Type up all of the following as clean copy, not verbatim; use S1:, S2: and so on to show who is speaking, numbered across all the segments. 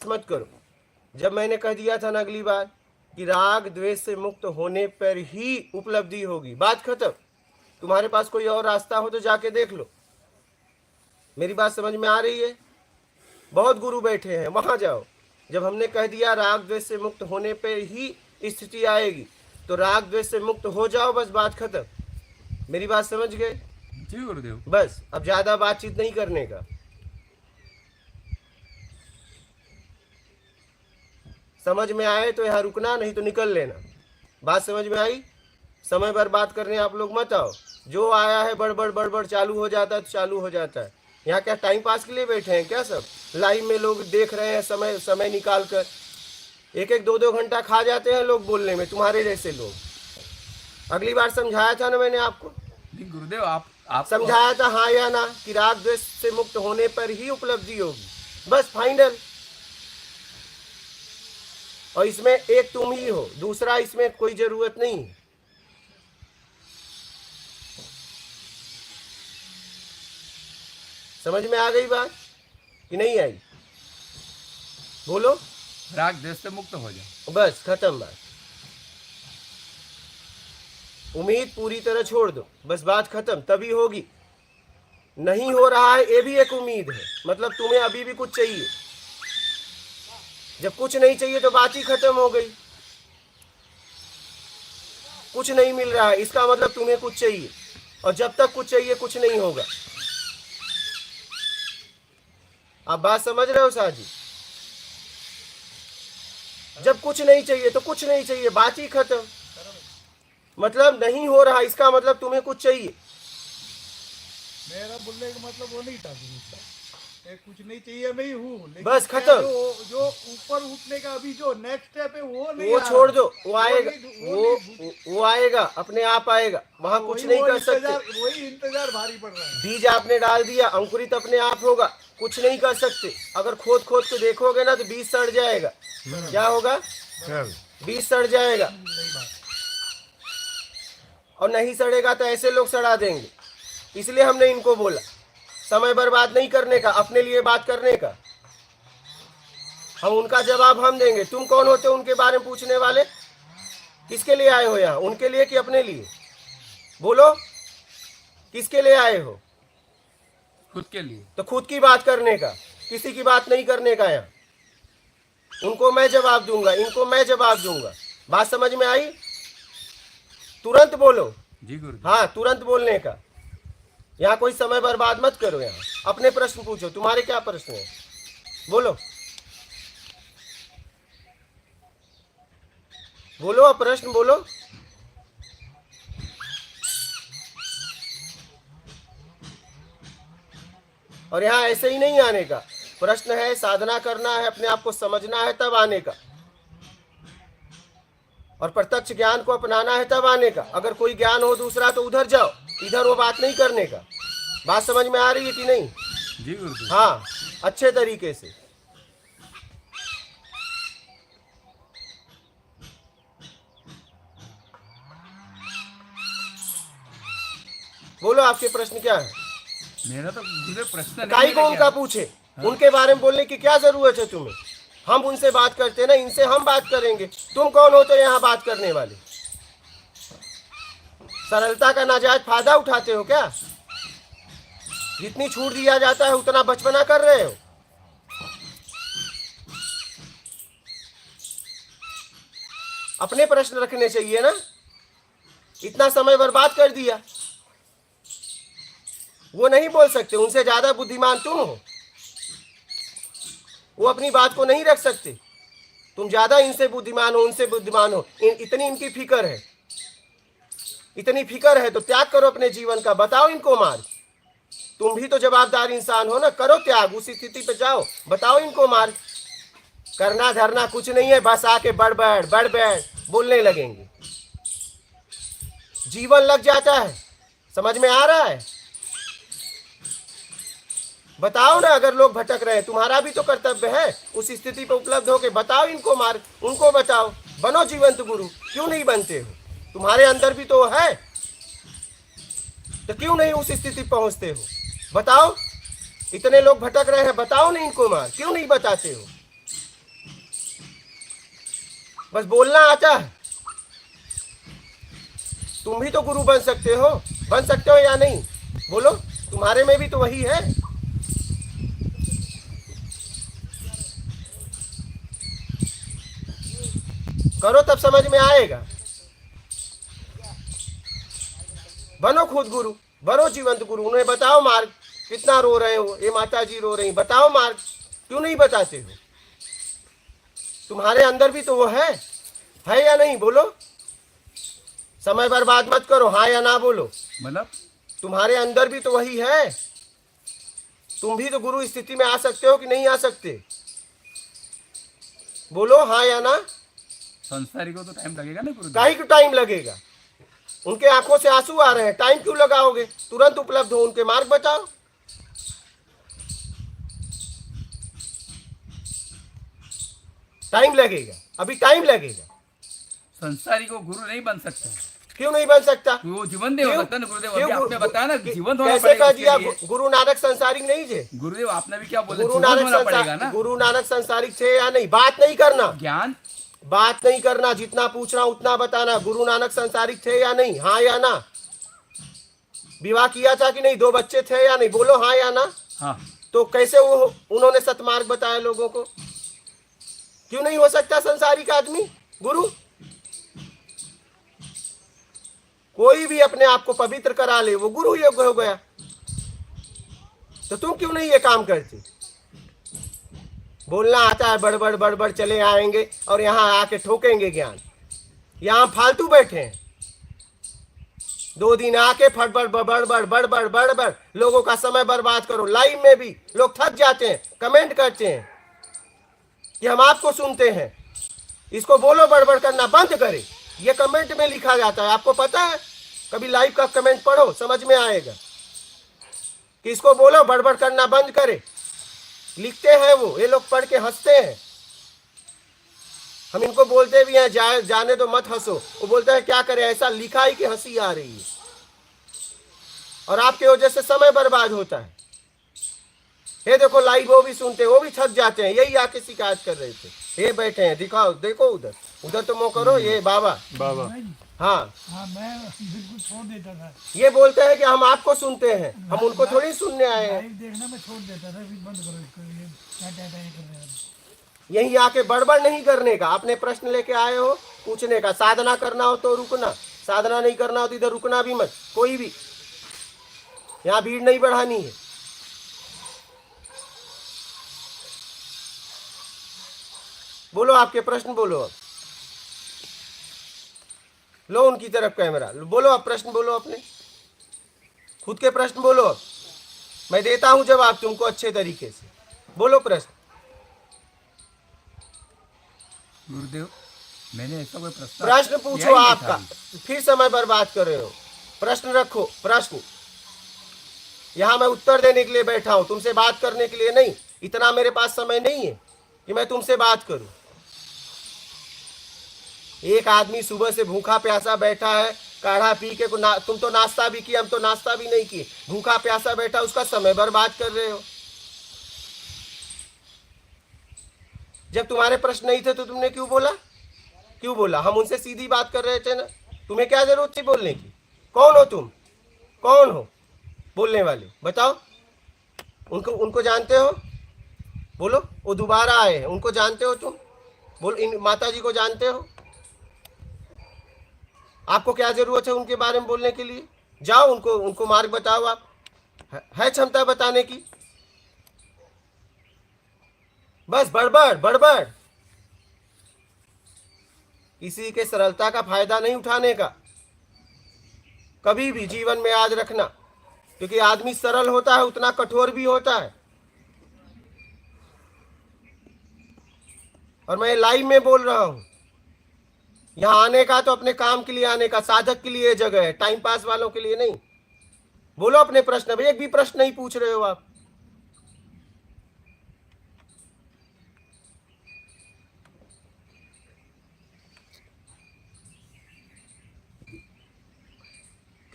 S1: मत करो। जब मैंने कह दिया था ना अगली बार कि राग द्वेष से मुक्त होने पर ही उपलब्धि होगी, बात खत्म। तुम्हारे पास कोई और रास्ता हो तो जाके देख लो। मेरी बात समझ में आ रही है? बहुत गुरु बैठे हैं, वहां जाओ। जब हमने कह दिया राग द्वेष से मुक्त होने पर ही स्थिति आएगी, तो राग द्वेष से मुक्त हो जाओ, बस बात खत्म। मेरी बात समझ गए?
S2: जी गुरुदेव।
S1: बस अब ज्यादा बातचीत नहीं करने का। समझ में आए तो यहाँ रुकना, नहीं तो निकल लेना। बात समझ में आई? समय पर बात करने आप लोग मत आओ। जो आया है बड़बड़ बड़बड़ चालू हो जाता है तो चालू हो जाता है। यहाँ क्या टाइम पास के लिए बैठे हैं क्या? सब लाइव में लोग देख रहे हैं, समय समय निकाल कर। एक एक दो दो घंटा खा जाते हैं लोग बोलने में, तुम्हारे जैसे लोग। अगली बार समझाया था ना मैंने आपको?
S2: गुरुदेव आप
S1: समझाया था हाँ या ना कि राग द्वेष से मुक्त होने पर ही उपलब्धि होगी, बस फाइनल। और इसमें एक तुम ही हो, दूसरा इसमें कोई जरूरत नहीं। समझ में आ गई बात कि नहीं आई? बोलो।
S2: राग द्वेष से मुक्त हो जाओ,
S1: बस खत्म बात। उम्मीद पूरी तरह छोड़ दो, बस बात खत्म। तभी होगी। नहीं हो रहा है ये भी एक उम्मीद है, मतलब तुम्हें अभी भी कुछ चाहिए। जब कुछ नहीं चाहिए तो बात ही खत्म हो गई। कुछ नहीं मिल रहा है इसका मतलब तुम्हें कुछ चाहिए, और जब तक कुछ चाहिए कुछ नहीं होगा। आप बात समझ रहे हो साजी? जब कुछ नहीं चाहिए तो कुछ नहीं चाहिए, बात ही खत्म। मतलब नहीं हो रहा इसका मतलब तुम्हें कुछ चाहिए।
S3: मेरा बोलने का मतलब वो नहीं था कुछ नहीं चाहिए, मैं ही हूँ,
S1: बस खत्म।
S3: जो ऊपर उठने का अभी जो नेक्स्ट स्टेप है वो नहीं,
S1: वो छोड़ दो, वो आएगा। वो आएगा, अपने आप आएगा। वहां कुछ नहीं कर सकते।
S3: वही इंतजार भारी पड़ रहा है।
S1: बीज आपने डाल दिया, अंकुरित अपने आप होगा। कुछ नहीं कर सकते। अगर खोद खोद के देखोगे ना तो बीज सड़ जाएगा। क्या होगा? बीज सड़ जाएगा। और नहीं सड़ेगा तो ऐसे लोग सड़ा देंगे। इसलिए हमने इनको बोला समय बर्बाद नहीं करने का, अपने लिए बात करने का। हम उनका जवाब हम देंगे। तुम कौन होते हो उनके बारे में पूछने वाले? किसके लिए आए हो यहाँ? उनके लिए कि अपने लिए? बोलो, किसके लिए आए हो?
S2: खुद के लिए।
S1: तो खुद की बात करने का, किसी की बात नहीं करने का। यहाँ उनको मैं जवाब दूंगा, इनको मैं जवाब दूंगा। बात समझ में आई? तुरंत बोलो।
S2: जी गुरुदेव।
S1: हाँ, तुरंत बोलने का। यहाँ कोई समय बर्बाद मत करो। यहाँ अपने प्रश्न पूछो। तुम्हारे क्या प्रश्न है? बोलो बोलो, अब प्रश्न बोलो। और यहाँ ऐसे ही नहीं आने का। प्रश्न है, साधना करना है, अपने आप को समझना है, तब आने का। और प्रत्यक्ष ज्ञान को अपनाना है, तब आने का। अगर कोई ज्ञान हो दूसरा तो उधर जाओ, इधर वो बात नहीं करने का। बात समझ में आ रही है कि नहीं?
S2: जी गुरुदेव।
S1: हाँ, अच्छे तरीके से बोलो। आपके प्रश्न क्या है?
S2: मेरा तो गुरुदेव प्रश्न
S1: काई को उनका पूछे। उनके बारे में बोलने की क्या जरूरत है तुम्हें? हम उनसे बात करते ना, इनसे हम बात करेंगे। तुम कौन होते हो यहाँ बात करने वाले? सरलता का नाजायज फायदा उठाते हो क्या? जितनी छूट दिया जाता है उतना बचपना कर रहे हो। अपने प्रश्न रखने चाहिए ना। इतना समय बर्बाद कर दिया। वो नहीं बोल सकते, उनसे ज्यादा बुद्धिमान तुम हो। वो अपनी बात को नहीं रख सकते। तुम ज्यादा इनसे बुद्धिमान हो, उनसे बुद्धिमान हो। इतनी इनकी फिक्र है, इतनी फिक्र है तो त्याग करो अपने जीवन का। बताओ इनको मार्ग। तुम भी तो जवाबदार इंसान हो ना, करो त्याग, उस स्थिति पे जाओ। बताओ इनको मार्ग। करना धरना कुछ नहीं है, बस आके बड़ बोलने लगेंगे। जीवन लग जाता है। समझ में आ रहा है? बताओ ना। अगर लोग भटक रहे हैं, तुम्हारा भी तो कर्तव्य है उस स्थिति पर उपलब्ध होके बताओ इनको मार्ग। उनको बताओ, बनो जीवंत गुरु। क्यों नहीं बनते हो? तुम्हारे अंदर भी तो है, तो क्यों नहीं उस स्थिति पहुंचते हो? बताओ। इतने लोग भटक रहे हैं, बताओ नहीं इनको मार्ग। क्यों नहीं बताते हो? बस बोलना आता है। तुम भी तो गुरु बन सकते हो या नहीं? बोलो, तुम्हारे में भी तो वही है। करो तब समझ में आएगा। बनो खुद गुरु, बनो जीवंत गुरु। उन्हें बताओ मार्ग। कितना रो रहे हो, ये माता जी रो रही, बताओ मार्ग। क्यों नहीं बताते हो? तुम्हारे अंदर भी तो वो है या नहीं? बोलो, समय बर्बाद मत करो, हाँ या ना बोलो।
S2: मतलब
S1: तुम्हारे अंदर भी तो वही है। तुम भी तो गुरु स्थिति में आ सकते हो कि नहीं आ सकते? बोलो हाँ या ना।
S2: संसारी को तो टाइम लगेगा ना गुरुदेव।
S1: काहे को टाइम लगेगा? उनके आंखों से आंसू आ रहे हैं, टाइम क्यों लगाओगे? तुरंत उपलब्ध हो, उनके मार्ग बताओ। टाइम लगेगा, अभी टाइम लगेगा।
S2: संसारी को गुरु नहीं बन सकता।
S1: क्यों नहीं बन सकता?
S2: वो जीवन दे हो
S1: क्यों?
S2: सकता है ना गुरुदेव।
S1: क्यों?
S2: अभी आपने बताया ना जीवन होना
S1: कैसे
S2: पड़ेगा
S1: कह
S2: उसके
S1: दिया?
S2: लिए।
S1: गुरु नानक संसारिक नहीं थे?
S2: गुरुदेव आपने भी क्या बोला,
S1: गुरु
S2: जीवन
S1: नानक
S2: होना पड़ेगा ना।
S1: गुरु नानक संसारिक थे या नहीं? बात नहीं करना,
S2: ज्ञान।
S1: बात नहीं करना। जितना पूछना उतना बताना। गुरु नानक संसारिक थे या नहीं? हाँ या ना। विवाह किया था कि नहीं? 2 बच्चे थे या नहीं? बोलो हाँ या ना।
S2: हाँ।
S1: तो कैसे वो उन्होंने सतमार्ग बताया लोगों को? क्यों नहीं हो सकता संसारिक आदमी गुरु? कोई भी अपने आप को पवित्र करा ले, वो गुरु योग्य हो गया। तो तुम क्यों नहीं ये काम करते? बोलना आता है, बड़बड़ बड़बड़ चले आएंगे और यहाँ आके ठोकेंगे ज्ञान। यहाँ फालतू बैठे हैं, 2 दिन आके फटबड़ बड़बड़ बड़बड़ बड़बड़ लोगों का समय बर्बाद करो। लाइव में भी लोग थक जाते हैं, कमेंट करते हैं कि हम आपको सुनते हैं। इसको बोलो बड़बड़ करना बंद करे। ये कमेंट में लिखा जाता है, आपको पता है? कभी लाइव का कमेंट पढ़ो, समझ में आएगा कि इसको बोलो बड़बड़ करना बंद करे। लिखते हैं वो, ये लोग पढ़ के हंसते हैं। हम इनको बोलते भी हैं जाने दो, मत हंसो। वो बोलते हैं क्या करें, ऐसा लिखा ही कि हंसी आ रही है। और आपके वजह से समय बर्बाद होता है। ये देखो लाइव वो भी सुनते हैं, वो भी थक जाते हैं। यही आके शिकायत कर रहे थे। ये बैठे हैं, दिखाओ, देखो उधर उधर तो मुँह करो। ये बाबा हाँ,
S3: मैं बिल्कुल छोड़ देता था।
S1: ये बोलते हैं कि हम आपको सुनते हैं, हम उनको थोड़ी सुनने आए हैं।
S3: लाइव देखना मैं छोड़ देता था, बंद करो इसको, ये क्या क्या कर रहे हैं।
S1: यही आके बड़बड़ नहीं करने का। आपने प्रश्न लेके आए हो, पूछने का। साधना करना हो तो रुकना, साधना नहीं करना हो तो इधर रुकना भी मत। कोई भी यहाँ भीड़ नहीं बढ़ानी है। बोलो आपके प्रश्न, बोलो अब। लो उनकी तरफ कैमरा, बोलो अब प्रश्न बोलो अपने, खुद के प्रश्न बोलो अब। मैं देता हूं जवाब तुमको अच्छे तरीके से। बोलो प्रश्न।
S2: गुरुदेव मैंने ऐसा कोई
S1: प्रश्न पूछो आपका, फिर समय बर्बाद कर रहे हो। प्रश्न रखो, प्रश्न। यहां मैं उत्तर देने के लिए बैठा हूं, तुमसे बात करने के लिए नहीं। इतना मेरे पास समय नहीं है कि मैं तुमसे बात करूं। एक आदमी सुबह से भूखा प्यासा बैठा है, काढ़ा पी के तुम तो नाश्ता भी किए, हम तो नाश्ता भी नहीं किए। भूखा प्यासा बैठा, उसका समय बर्बाद कर रहे हो। जब तुम्हारे प्रश्न नहीं थे तो तुमने क्यों बोला? क्यों बोला? हम उनसे सीधी बात कर रहे थे ना। तुम्हें क्या जरूरत थी बोलने की? कौन हो तुम? कौन हो बोलने वाले? बताओ। उनको जानते हो? बोलो। वो दोबारा आए हैं, उनको जानते हो तुम? बोलो। इन माता जी को जानते हो? आपको क्या जरूरत है उनके बारे में बोलने के लिए? जाओ उनको मार्ग बताओ। आप है क्षमता बताने की? बस बड़बड़ बड़बड़। किसी के सरलता का फायदा नहीं उठाने का कभी भी जीवन में याद रखना। क्योंकि आदमी सरल होता है उतना कठोर भी होता है। और मैं लाइव में बोल रहा हूं, यहां आने का तो अपने काम के लिए आने का, साधक के लिए जगह है, टाइम पास वालों के लिए नहीं। बोलो अपने प्रश्न। भाई एक भी प्रश्न नहीं पूछ रहे हो आप।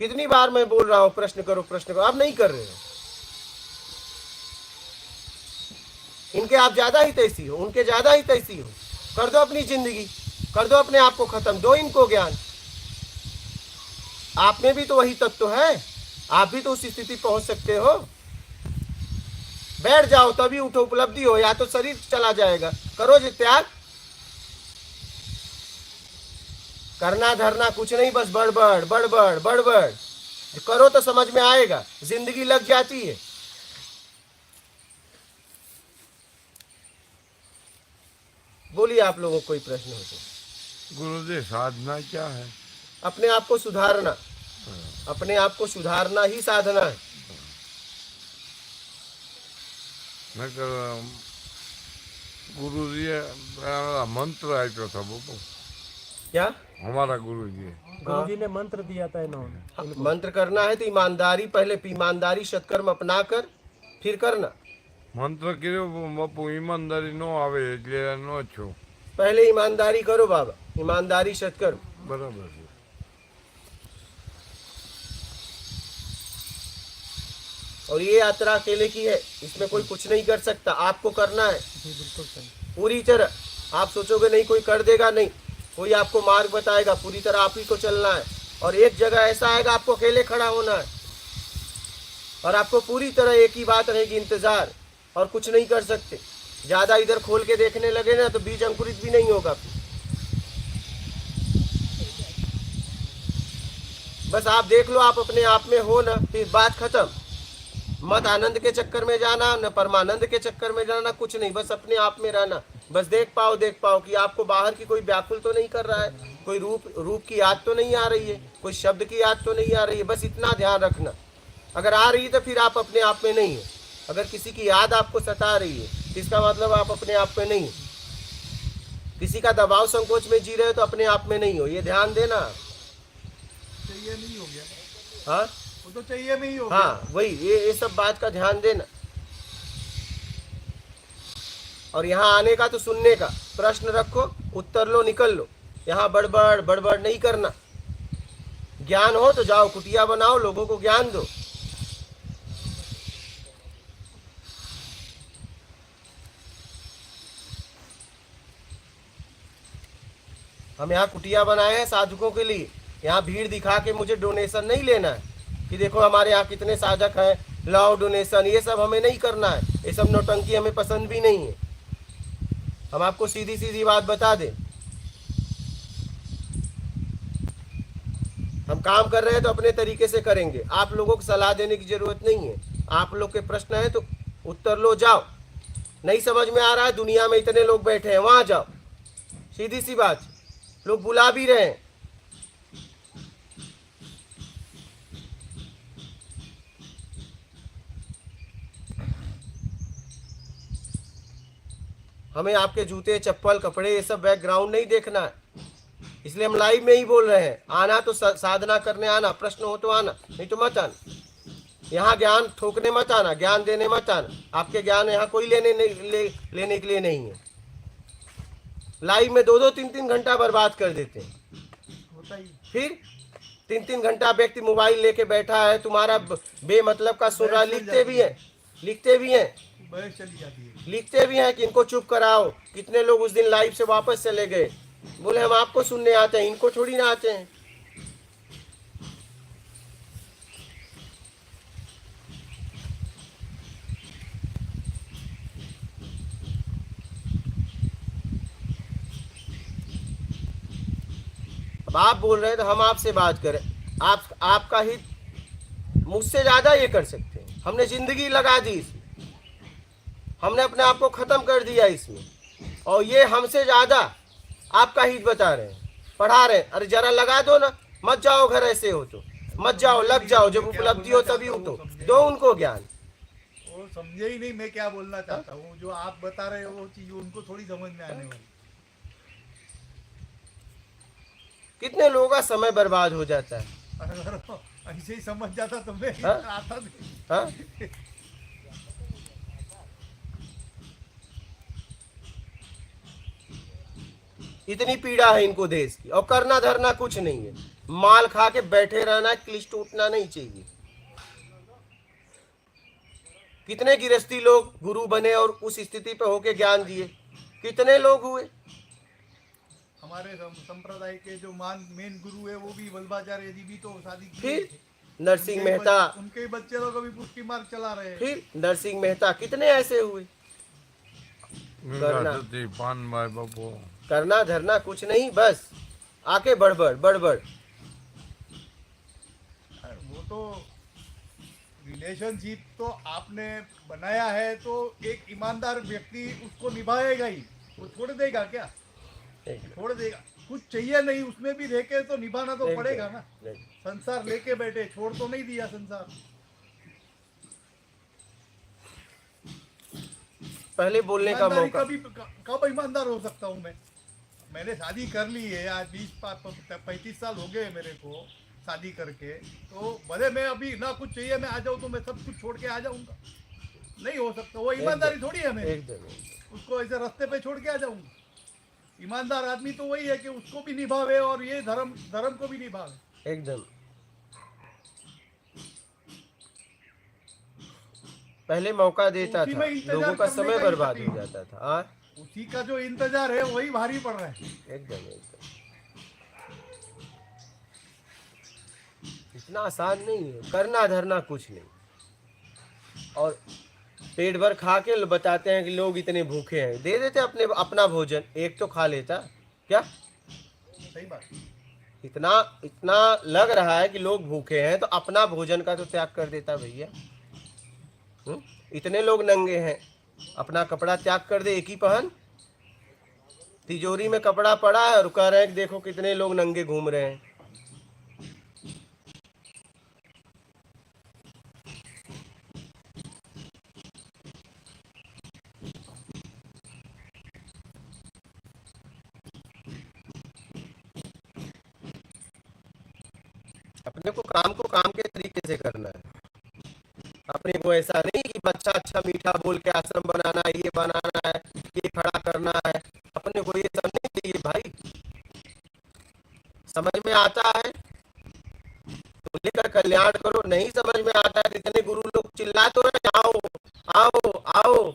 S1: कितनी बार मैं बोल रहा हूं प्रश्न करो प्रश्न करो, आप नहीं कर रहे हो। इनके आप ज्यादा ही तैसी हो, उनके ज्यादा ही तैसी हो। कर दो अपनी जिंदगी, कर दो अपने आप को खत्म, दो इनको ज्ञान। आप में भी तो वही तत्व है, आप भी तो उस स्थिति पहुंच सकते हो। बैठ जाओ तभी उठो, उपलब्धि हो, या तो शरीर चला जाएगा। करो जी त्याग, करना धरना कुछ नहीं, बस बड़बड़ बड़बड़ बड़बड़ करो तो समझ में आएगा, जिंदगी लग जाती है। बोलिए आप लोगों को कोई प्रश्न हो तो।
S4: गुरुदेव साधना क्या है?
S1: अपने आप को सुधारना, अपने आप को सुधारना ही साधना है।
S4: मैं गुरु जी मंत्र आया था वो
S1: क्या
S4: हमारा गुरु जी
S5: गुरुजी ने मंत्र दिया था इन्होंने।
S1: मंत्र करना है तो ईमानदारी, पहले ईमानदारी सत्कर्म अपना कर फिर करना।
S4: મંત્ર કર્યો બાપુ ઈમાનદારી નો આવે એટલે નો છો
S1: पहले ईमानदारी करो बाबा, ईमानदारी सत्कर्म।
S4: બરાબર છે
S1: और ये यात्रा अकेले की है, इसमें कोई कुछ नहीं कर सकता, आपको करना है
S5: जी बिल्कुल सही।
S1: पूरी तरह। आप सोचोगे नहीं कोई कर देगा, नहीं, कोई आपको मार्ग बताएगा, पूरी तरह आप ही को चलना है। और एक जगह ऐसा आएगा आपको अकेले खड़ा होना है, और आपको पूरी तरह एक ही बात रहेगी, इंतजार, और कुछ नहीं कर सकते। ज्यादा इधर खोल के देखने लगे ना तो बीज अंकुरित भी नहीं होगा। बस आप देख लो आप अपने आप में हो ना, फिर बात खत्म। मत आनंद के चक्कर में जाना, न परमानंद के चक्कर में जाना, कुछ नहीं, बस अपने आप में रहना। बस देख पाओ कि आपको बाहर की कोई व्याकुल तो नहीं कर रहा है, कोई रूप की याद तो नहीं आ रही है, कोई शब्द की याद तो नहीं आ रही है। बस इतना ध्यान रखना। अगर आ रही है तो फिर आप अपने आप में नहीं है। अगर किसी की याद आपको सता रही है तो इसका मतलब आप अपने आप में नहीं है। किसी का दबाव संकोच में जी रहे हो तो अपने आप में नहीं हो, ये ध्यान देना।
S3: चाहिए नहीं हो गया,
S1: हाँ
S3: वो तो चाहिए नहीं हो गया।
S1: हाँ, वही ये सब बात का ध्यान देना। और यहाँ आने का तो सुनने का, प्रश्न रखो, उत्तर लो, निकल लो। यहाँ बड़बड़ बड़बड़ नहीं करना। ज्ञान हो तो जाओ कुटिया बनाओ, लोगों को ज्ञान दो। हम यहाँ कुटिया बनाए हैं साधकों के लिए। यहाँ भीड़ दिखा के मुझे डोनेशन नहीं लेना है कि देखो हमारे यहाँ कितने साधक हैं, लाओ डोनेशन, ये सब हमें नहीं करना है। ये सब नौटंकी हमें पसंद भी नहीं है। हम आपको सीधी सीधी बात बता दें, हम काम कर रहे हैं तो अपने तरीके से करेंगे, आप लोगों को सलाह देने की जरूरत नहीं है। आप लोग के प्रश्न है तो उत्तर लो, जाओ। नहीं समझ में आ रहा है, दुनिया में इतने लोग बैठे हैं, वहां जाओ, सीधी सी बात। लोग बुला भी रहे हैं। हमें आपके जूते चप्पल कपड़े ये सब बैकग्राउंड नहीं देखना है, इसलिए हम लाइव में ही बोल रहे हैं। आना तो साधना करने आना, प्रश्न हो तो आना, नहीं तो मत आना। यहाँ ज्ञान ठोकने मत आना, ज्ञान देने मत आना। आपके ज्ञान यहाँ कोई लेने के लिए नहीं है। लाइव में 2-2 3-3 घंटा बर्बाद कर देते हैं।
S3: होता ही
S1: फिर 3-3 घंटा व्यक्ति मोबाइल लेके बैठा है, तुम्हारा बेमतलब का सुन रहा। लिखते भी हैं
S3: बहस चली जाती है।
S1: लिखते भी हैं कि इनको चुप कराओ। कितने लोग उस दिन लाइव से वापस चले गए, बोले हम आपको सुनने आते हैं, इनको थोड़ी ना आते हैं। अब आप बोल रहे हैं तो हम आपसे बात करें। आपका हित मुझसे ज्यादा ये कर सकते हैं। हमने जिंदगी लगा दी इसमें, हमने अपने आप को खत्म कर दिया इसमें, और ये हमसे ज्यादा आपका हित बता रहे हैं, पढ़ा रहे हैं। अरे जरा लगा दो ना, मत जाओ घर, ऐसे हो तो मत जाओ, लग जाओ। जब उपलब्धि हो तभी उठो, दो उनको ज्ञान।
S3: वो समझे ही नहीं मैं क्या बोलना चाहता हूँ। जो आप बता रहे हो वो चीज उनको थोड़ी समझ में आने वाली।
S1: कितने लोगों का समय बर्बाद हो जाता है।
S3: अगर ऐसे ही समझ जाता तो मैं
S1: हाँ?
S3: इधर आता नहीं।
S1: हाँ? इतनी पीड़ा है इनको देश की, और करना धरना कुछ नहीं है। माल खा के बैठे रहना, क्लिच टूटना नहीं चाहिए। कितने गृहस्थी लोग गुरु बने और उस स्थिति पे होके ज्ञान दिए, कितने लोग हुए।
S3: हमारे संप्रदाय के जो मेन गुरु है वो भी वल्लभाचार्य जी भी तो शादी किए
S1: फिर
S3: थे।
S1: नरसिंह मेहता,
S3: उनके ही बच्चे लोग अभी पुष्टि मार्ग चला रहे हैं।
S1: फिर नरसिंह मेहता, कितने ऐसे हुए। करना
S4: पान भाई बाबू
S1: करना धरना कुछ नहीं, बस आके बड़बड़ बड़बड़।
S3: वो तो रिलेशनशिप तो आपने बनाया है तो एक ईमानदार व्यक्ति उसको निभाएगा ही। वो छोड़ देगा क्या? छोड़ देगा? कुछ चाहिए नहीं उसमें भी रह के तो निभाना तो पड़ेगा ना। संसार लेके बैठे, छोड़ तो नहीं दिया संसार।
S1: पहले बोलने का
S3: ईमानदारी
S1: मौका।
S3: कब ईमानदार हो सकता हूँ मैं? मैंने शादी कर ली है, आज 20-35 साल हो गए मेरे को शादी करके। तो भले मैं अभी ना कुछ चाहिए मैं आ जाऊँ तो मैं सब कुछ छोड़ के आ जाऊंगा? नहीं हो सकता। वो ईमानदारी थोड़ी है मेरी, उसको ऐसे रास्ते पे छोड़ के आ जाऊंगा? ईमानदार आदमी तो वही है कि उसको भी निभावे और ये धर्म को भी निभावे।
S1: एकदम। पहले मौका देता
S3: उसी
S1: था,
S3: में इंतजार
S1: लोगों का
S3: करने
S1: समय
S3: का ही
S1: बर्बाद
S3: सही
S1: हो
S3: है।
S1: जाता था। हाँ
S3: उसी का जो इंतजार है वही भारी पड़ रहा है।
S1: एकदम एकदम। इतना आसान नहीं है, करना धरना कुछ नहीं। और पेट भर खा के बताते हैं कि लोग इतने भूखे हैं, दे देते अपने अपना भोजन, एक तो खा लेता क्या।
S3: सही बात।
S1: इतना इतना लग रहा है कि लोग भूखे हैं तो अपना भोजन का तो त्याग कर देता भैया। इतने लोग नंगे हैं, अपना कपड़ा त्याग कर दे, एक ही पहन। तिजोरी में कपड़ा पड़ा है और कह रहे हैं कि देखो कितने लोग नंगे घूम रहे हैं। अपने को काम के तरीके से करना है। अपने को ऐसा नहीं कि बच्चा अच्छा मीठा बोल के आश्रम बनाना है, ये बनाना है, ये खड़ा करना है। अपने को ये सब नहीं चाहिए भाई। समझ में आता है तो लेकर कल्याण करो, नहीं समझ में आता है कितने गुरु लोग चिल्ला तो रहे, आओ आओ आओ,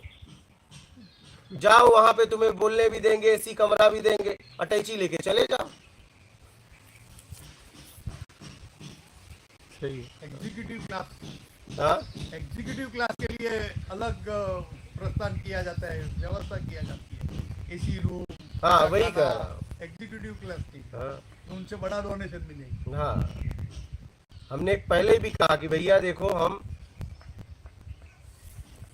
S1: जाओ वहां पे तुम्हें बोलने भी देंगे, एसी कमरा भी देंगे, अटैची लेके चले जाओ।
S4: सही
S3: एग्जीक्यूटिव क्लास,
S1: हाँ
S3: एग्जीक्यूटिव क्लास के लिए अलग प्रस्थान किया जाता है, व्यवस्था किया जाती है, एसी रूम।
S1: हाँ वही कह रहा हूँ।
S3: एग्जीक्यूटिव क्लास की
S1: हाँ
S3: उनसे बड़ा डोनेशन मिलेगी।
S1: हाँ, हमने पहले भी कहा कि भैया देखो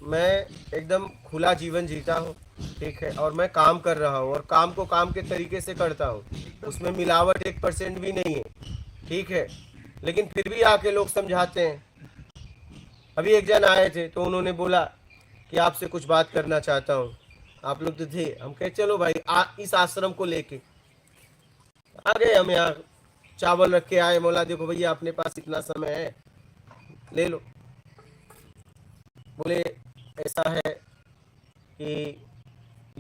S1: मैं एकदम खुला जीवन जीता हूँ, ठीक है, और मैं काम कर रहा हूँ और काम को काम के तरीके से करता हूँ, उसमें मिलावट 1% भी नहीं है, ठीक है। लेकिन फिर भी आके लोग समझाते हैं। अभी एक जन आए थे तो उन्होंने बोला कि आपसे कुछ बात करना चाहता हूँ। आप लोग तो थे, हम कहे चलो भाई इस आश्रम को लेके आ गए। हम यहाँ चावल रख के आए, बोला देखो भैया अपने पास इतना समय है, ले लो। बोले ऐसा है कि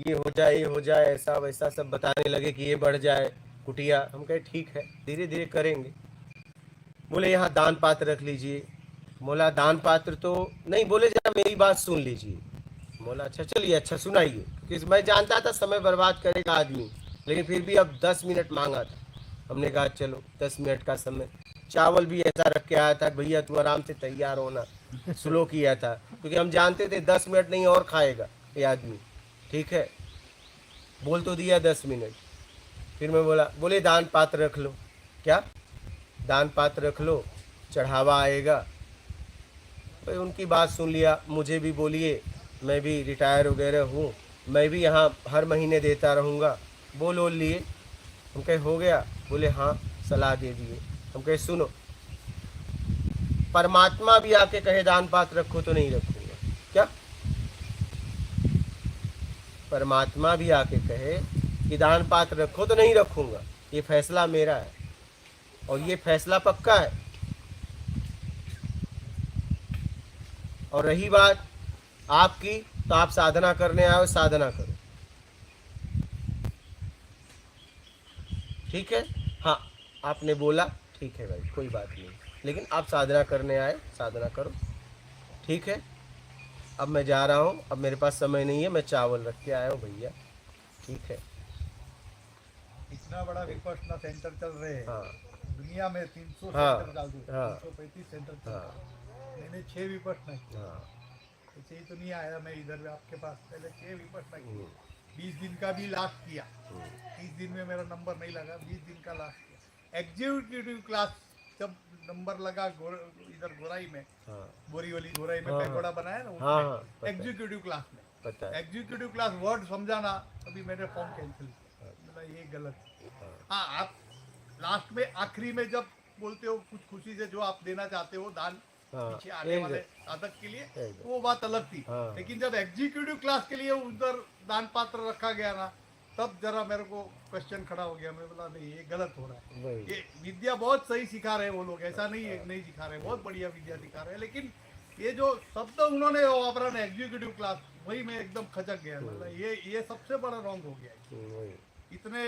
S1: ये हो जाए ऐसा वैसा सब बताने लगे कि ये बढ़ जाए कुटिया। हम कहे ठीक है, धीरे धीरे करेंगे। बोले यहाँ दान पात्र रख लीजिए। बोला दान पात्र तो नहीं, बोले जरा मेरी बात सुन लीजिए। बोला अच्छा चलिए, अच्छा सुनाइए, क्योंकि मैं जानता था समय बर्बाद करेगा आदमी, लेकिन फिर भी अब 10 मिनट मांगा था। हमने कहा चलो 10 मिनट का समय। चावल भी ऐसा रख के आया था भैया तू आराम से तैयार होना, स्लो किया था क्योंकि हम जानते थे 10 मिनट नहीं और खाएगा ये आदमी, ठीक है। बोल तो दिया 10 मिनट। फिर मैं बोले दान पात्र रख लो। क्या दान पात्र रख लो, चढ़ावा आएगा। भाई उनकी बात सुन लिया। मुझे भी बोलिए, मैं भी रिटायर वगैरह हूँ, मैं भी यहाँ हर महीने देता रहूँगा। बोल लिए। हम कहे हो गया? बोले हाँ, सलाह दे दिए। हम कहे सुनो, परमात्मा भी आके कहे दान पात्र रखो तो नहीं रखूंगा। क्या परमात्मा भी आके कहे कि दान पात्र रखो तो नहीं रखूंगा? ये फैसला मेरा है और ये फैसला पक्का है। और रही बात आपकी, तो आप साधना करने आए हो, साधना करो, ठीक है। हाँ आपने बोला ठीक है भाई, कोई बात नहीं, लेकिन आप साधना करने आए, साधना करो, ठीक है। अब मैं जा रहा हूँ, अब मेरे पास समय नहीं है, मैं चावल रख के आया हूँ भैया, ठीक है।
S3: इतना बड़ा विपश्यना सेंटर चल रहे हैं
S1: हाँ
S3: दुनिया में 300
S1: हाँ,
S3: सेंटर डाल दो
S1: हाँ।
S3: 335 सेंटर चल
S1: हाँ।
S3: रहे हैं। मैंने 6 विपश्यना किए
S1: हाँ
S3: ऐसे ही तो नहीं आया मैं इधर भी आपके पास पहले 6 विपश्यना किए 20 दिन का भी लास्ट किया 30 दिन में मेरा नंबर नहीं लगा 20 दिन का लास्ट किया एग्जीक्यूटिव क्लास जब नंबर लगा इधर गोराई में
S1: हाँ
S3: बोरीवली गोराई में
S1: हाँ,
S3: पैगोडा बनाया ना
S1: हाँ, हाँ, पता है।
S3: एग्जीक्यूटिव क्लास में
S1: पता है।
S3: एग्जीक्यूटिव क्लास वर्ड समझाना अभी मैंने फॉर्म कैंसिल किया बोला ये गलत है। हाँ आप लास्ट में आखिरी में जब बोलते हो कुछ खुशी से जो आप देना चाहते हो दान
S1: हाँ,
S3: पीछे आने
S1: एक
S3: वाले
S1: जगह।
S3: साधक के लिए
S1: एक
S3: वो बात अलग थी
S1: हाँ।
S3: लेकिन जब एग्जीक्यूटिव क्लास के लिए उधर दान पात्र रखा गया ना तब जरा मेरे को क्वेश्चन खड़ा हो गया मैं बोला नहीं ये गलत हो रहा है
S1: वही।
S3: ये विद्या बहुत सही सिखा रहे हैं वो लोग ऐसा नहीं है नहीं सिखा रहे बहुत बढ़िया विद्या सिखा रहे हैं लेकिन ये जो शब्द उन्होंने वापरा ना एग्जीक्यूटिव क्लास वही मैं एकदम खचक गया मतलब ये सबसे बड़ा रॉन्ग हो गया है।
S1: वही।
S3: इतने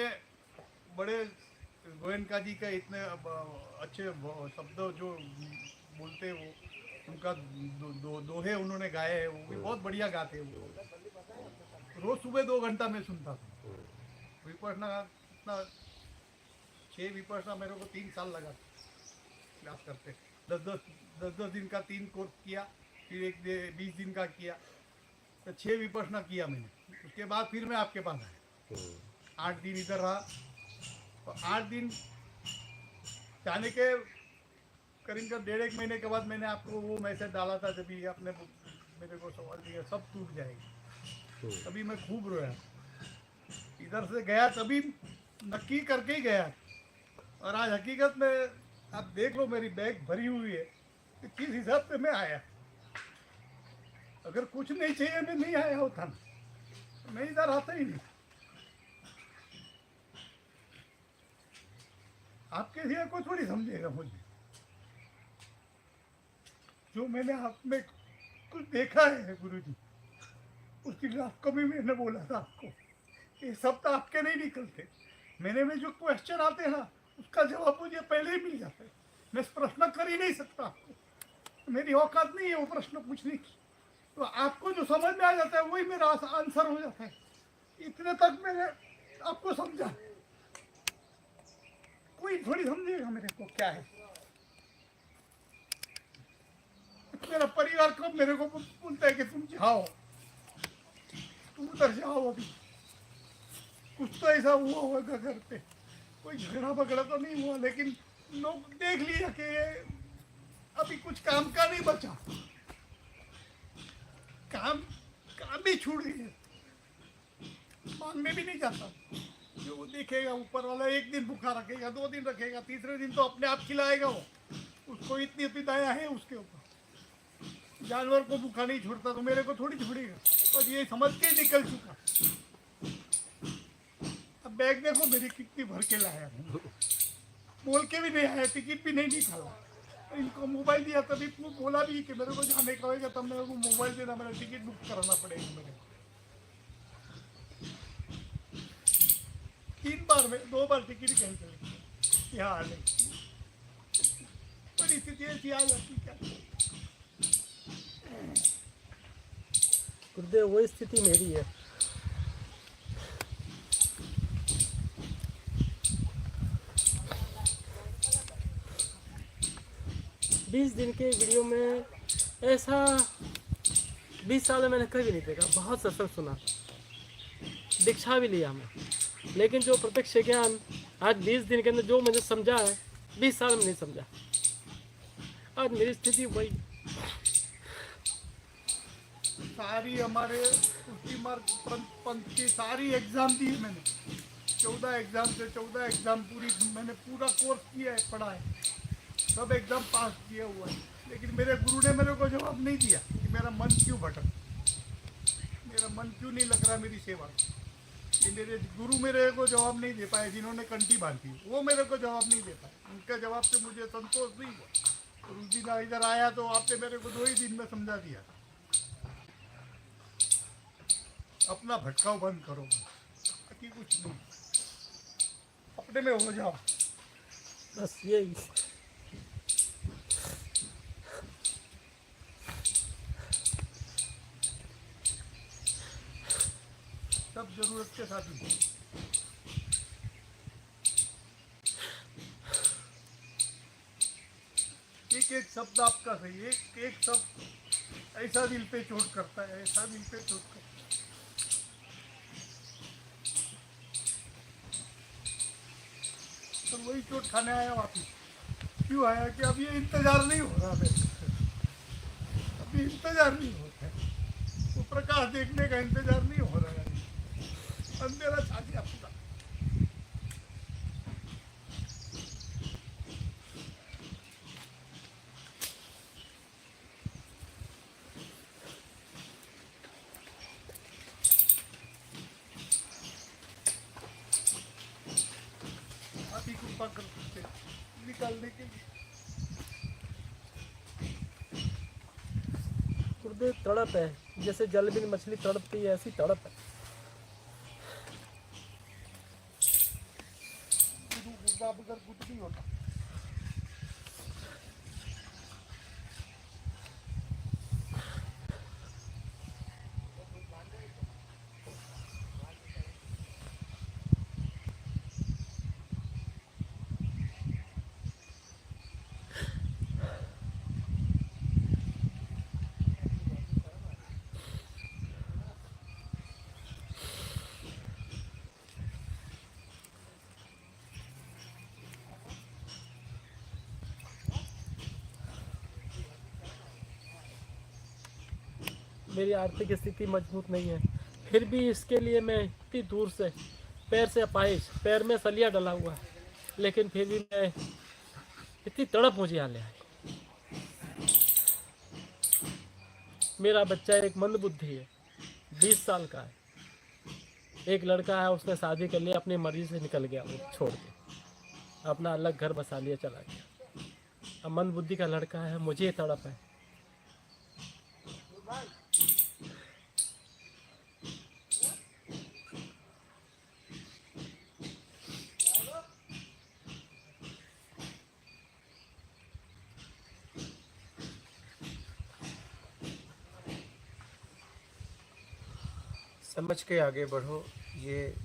S3: बड़े गोयनका जी का इतने अच्छे शब्द जो बोलते वो उनका दोहे उन्होंने गाए हैं वो भी बहुत बढ़िया गाते हैं वो रोज सुबह 2 घंटा मैं सुनता था विपश्यना इतना 6 विपश्यना मेरे को 3 साल लगा क्लास करते 10 दिन का 3 कोर्स किया फिर एक 20 दिन का किया तो 6 विपश्यना किया मैंने उसके बाद फिर मैं आपके पास आया 8 दिन इधर रहा तो 8 दिन जाने के करीब 1.5 महीने के बाद मैंने आपको वो मैसेज डाला था जब भी आपने मेरे को सवाल दिया सब टूट जाएगी तभी मैं खूब रोया इधर से गया तभी नक्की करके ही गया और आज हकीकत में आप देख लो मेरी बैग भरी हुई है कि किस हिसाब से मैं आया अगर कुछ नहीं चाहिए मैं नहीं आया होता ना मैं इधर आता ही नहीं आपके लिए को थोड़ी समझेगा मुझे जो मैंने आप में कुछ देखा है गुरुजी उसके खिलाफ कभी मैंने बोला था आपको ये शब्द आपके नहीं निकलते मेरे में जो क्वेश्चन आते हैं ना उसका जवाब मुझे पहले ही मिल जाता है मैं प्रश्न कर ही नहीं सकता आपको मेरी औकात नहीं है वो प्रश्न पूछने की तो आपको जो समझ में आ जाता है वही मेरा आंसर हो जाता है इतने तक मैंने आपको समझा कोई थोड़ी समझेगा मेरे को क्या है मेरा परिवार कब मेरे को बोलता है कि तुम जाओ तुम उधर जाओ अभी कुछ तो ऐसा हुआ होगा घर पे कोई झगड़ा बगड़ा तो नहीं हुआ लेकिन लोग देख लिया कि अभी कुछ काम का नहीं बचा काम भी छूट गया मांगने भी नहीं जाता जो वो देखेगा ऊपर वाला एक दिन भूखा रखेगा 2 दिन रखेगा तीसरे दिन तो अपने आप खिलाएगा वो उसको इतनी दया है उसके ऊपर जानवर को भूखा नहीं छोड़ता तो मेरे को थोड़ी छोड़ेगा और ये समझ के निकल चुका अब बैग देखो मेरी कितनी भर के लाया हूँ बोल के भी नहीं आया टिकट भी नहीं निकाला इनको मोबाइल दिया तभी बोला भी कि मेरे को जाने का होगा तब मेरे को मोबाइल देना मेरा टिकट बुक कराना पड़ेगा मेरे को 3 बार में 2 बार टिकट कैंसिल किया यहाँ आने परिस्थिति ऐसी आ जाती क्या
S5: गुरुदेव वही स्थिति मेरी है 20 दिन के वीडियो में ऐसा 20 साल में मैंने कभी नहीं देखा। बहुत सत्संग सुना, दीक्षा भी लिया मैं, लेकिन जो प्रत्यक्ष ज्ञान आज 20 दिन के अंदर जो मुझे समझा है 20 साल में नहीं समझा। आज मेरी स्थिति वही।
S3: सारी हमारे उसी मार्ग पंथ की सारी एग्जाम दी है मैंने, 14 एग्जाम से 14 एग्जाम पूरी मैंने पूरा कोर्स किया है, पढ़ा है, सब एग्जाम पास किया हुआ है, लेकिन मेरे गुरु ने मेरे को जवाब नहीं दिया कि मेरा मन क्यों भटक, मेरा मन क्यों नहीं लग रहा मेरी सेवा। ये मेरे गुरु मेरे को जवाब नहीं दे पाए, जिन्होंने कंठी बांधी वो मेरे को जवाब नहीं दे पाए, उनके जवाब से मुझे संतोष नहीं हुआ। और उस दिन इधर आया तो आपने मेरे को 2 ही दिन में समझा दिया, अपना भटकाव बंद करो, बाकी कुछ नहीं, अपने में हो जाओ
S5: बस यही।
S3: सब जरूरत के साथ ही। एक एक शब्द आपका सही, एक एक शब्द ऐसा दिल पे चोट करता है, ऐसा दिल पे चोट करता है। तो वही चोट खाने आया वापिस। क्यों आया कि अब ये इंतजार नहीं हो रहा मेरे को, अभी इंतजार नहीं हो रहा है, वो प्रकाश देखने का इंतजार नहीं हो रहा है, अंधेरा छा गया पूरा। आप ही कृपा कर सकते हैं निकालने के लिए।
S5: गुरुदेव तड़प है, जैसे जल बिन मछली तड़पती है ऐसी तड़प है।
S3: गुर्दा बगैर कुछ नहीं होता।
S5: मेरी आर्थिक स्थिति मजबूत नहीं है, फिर भी इसके लिए मैं इतनी दूर से, पैर से अपाहिज, पैर में सलिया डला हुआ है, लेकिन फिर भी मैं इतनी तड़प मुझे यहाँ ले आई। मेरा बच्चा एक मंदबुद्धि है, 20 साल का है। एक लड़का है, उसने शादी कर लिया, अपनी मर्जी से निकल गया, वो छोड़ के अपना अलग घर बसा लिया, चला गया। अब मंदबुद्धि का लड़का है, मुझे तड़प है।
S1: समझ के आगे बढ़ो, ये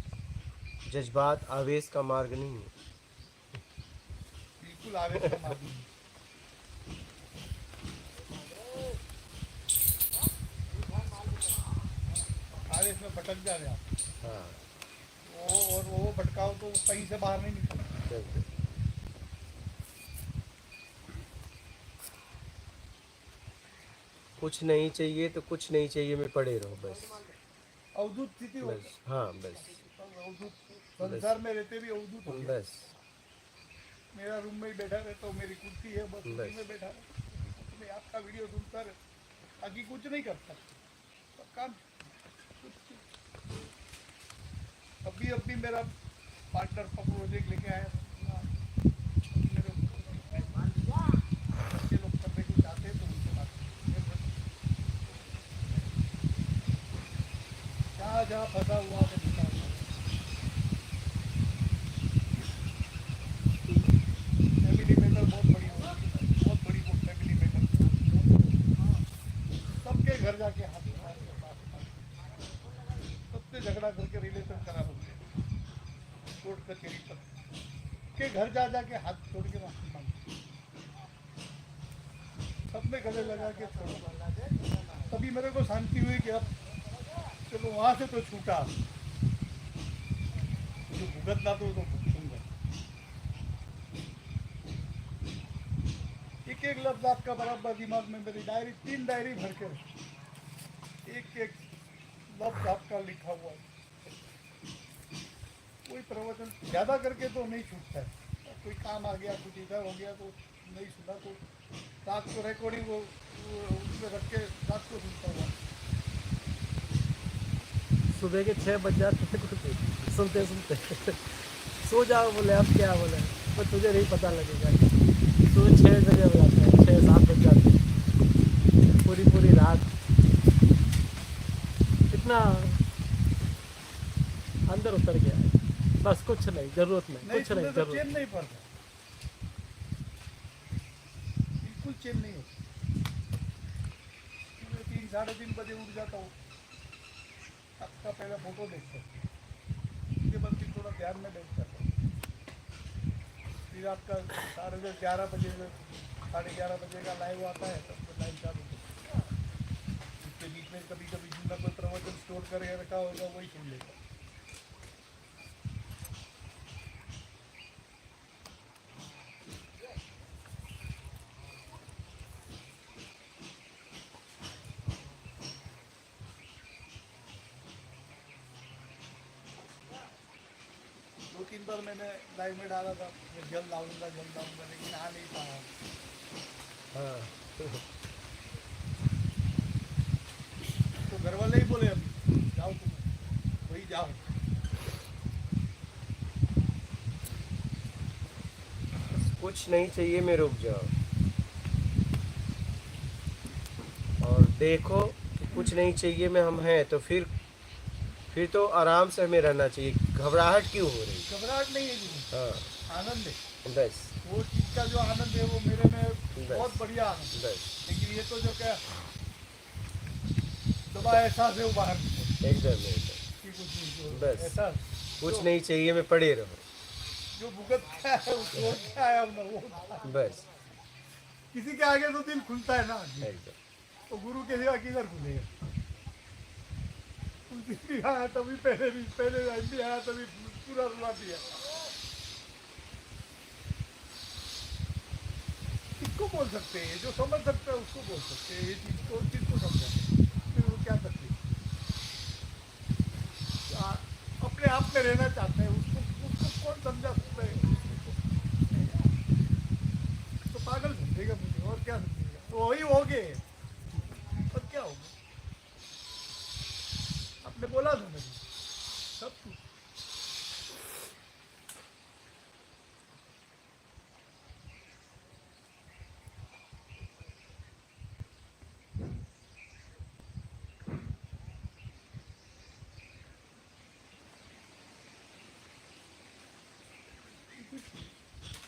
S1: जज्बात आवेश का मार्ग नहीं है।
S3: बिल्कुल आवेश का मार्ग नहीं। आवेश में भटक जा रहे आप।
S1: हाँ,
S3: वो भटकाओ तो कहीं से बाहर नहीं निकलता।
S1: बिल्कुल। कुछ नहीं चाहिए तो कुछ नहीं चाहिए में पड़े रहो बस।
S3: अवधूत स्थिति हो,
S1: बस हाँ, बस
S3: अवधूत संसार में रहते भी अवधूत हो गए।
S1: बस
S3: मेरा रूम में ही बैठा रहता हूँ, मेरी कुर्सी है, बस उसी
S1: बस।
S3: में बैठा रहता हूँ। मैं आपका वीडियो सुनता रहता, बाकी कुछ नहीं करता, सब काम। अभी मेरा पार्टनर प्रोजेक्ट लेके आया, मेरे बच्चे लोग करने को चाहते हैं तो उनसे बात जहाँ फंसा हुआ है दिखा। फैमिली मैटर बहुत बड़ी होगी, बहुत बड़ी फैमिली मैटर। सबके घर जाके हाथ उठा के सबसे झगड़ा करके रिलेशन खराब हो गया, कोर्ट कचहरी पर के घर जा के हाथ छोड़ के माफी मांगी, सब में गले लगा के छोड़ो। तभी मेरे को शांति हुई कि अब चलो वहां से तो छूटा, जो भुगतना तो भुगतूंगा। एक एक लफ्ज आपका बराबर दिमाग में, मेरी डायरी 3 डायरी भर के रखी, एक एक लफ्ज आपका लिखा हुआ है। कोई प्रवचन ज्यादा करके तो नहीं छूटता है, कोई काम आ गया, कुछ इधर हो गया तो नहीं सुना, तो रात को रिकॉर्डिंग वो उसमें रख के रात को सुनता हुआ।
S5: सुबह के 6 बज जाते थे कुछ सुनते सुनते। सो जाओ बोले, अब क्या बोले, पर तुझे नहीं पता लगेगा। सुबह 6 बजे हो जाते हैं, 6-7 बज जाते हैं, पूरी रात। इतना अंदर उतर गया है, बस कुछ नहीं, जरूरत नहीं, कुछ नहीं,
S3: तो
S5: जरूरत
S3: चैन नहीं पड़ता, बिल्कुल चैन नहीं होता। 3-3:30 बजे उठ जाता हूँ, आपका पहला फोटो देखता हूँ, उसके बाद फिर थोड़ा ध्यान में बैठ जाता हूँ, फिर आपका 11:30 बजे 11:30 बजे का लाइव आता है तब तो लाइव चालू होता है। उसके बीच में कभी कभी जिनका कोई प्रवचन स्टोर करके रखा होगा वही सुन लेगा। दो तीन बार मैंने लाइव में डाला था मैं जल लाऊंगा लेकिन आ नहीं पाया।
S1: हाँ
S3: तो घर वाले ही बोले अभी जाओ तुम वही जाओ।
S1: कुछ नहीं चाहिए मैं रुक जाओ और देखो कि कुछ नहीं चाहिए में हम हैं तो फिर तो आराम से हमें रहना चाहिए। घबराहट क्यों हो रही?
S3: घबराहट नहीं है गुरु,
S1: हाँ
S3: आनंद है।
S1: बस
S3: वो चीज का जो आनंद है वो मेरे में बहुत बढ़िया आनंद है।
S1: बस
S3: लेकिन ये तो जो क्या दबा एहसास है वो बाहर निकले
S1: एकदम
S3: कि कुछ नहीं जो
S1: बस।
S3: एहसास
S1: कुछ नहीं चाहिए मैं पड़े रहो
S3: जो भुगत क्या है वो छोड़ के आया हूं ना वो
S1: बस
S3: किसी के आगे तो दिल खुलता है ना
S1: एकदम।
S3: तो गुरु के सिवा किधर खुलेगा। उस दिन भी आया तभी पहले टाइम भी आया तभी पूरा रुला दिया। किसको बोल सकते हैं जो समझ सकते हैं उसको बोल सकते हैं। ये चीज को समझा फिर वो क्या करते हैं अपने आप में रहना चाहते हैं उसको कौन समझा सकता है। तो पागल समझेगा मुझे और क्या समझेगा। तो वही हो गए और क्या होगा। आपने बोला था मुझे सब कुछ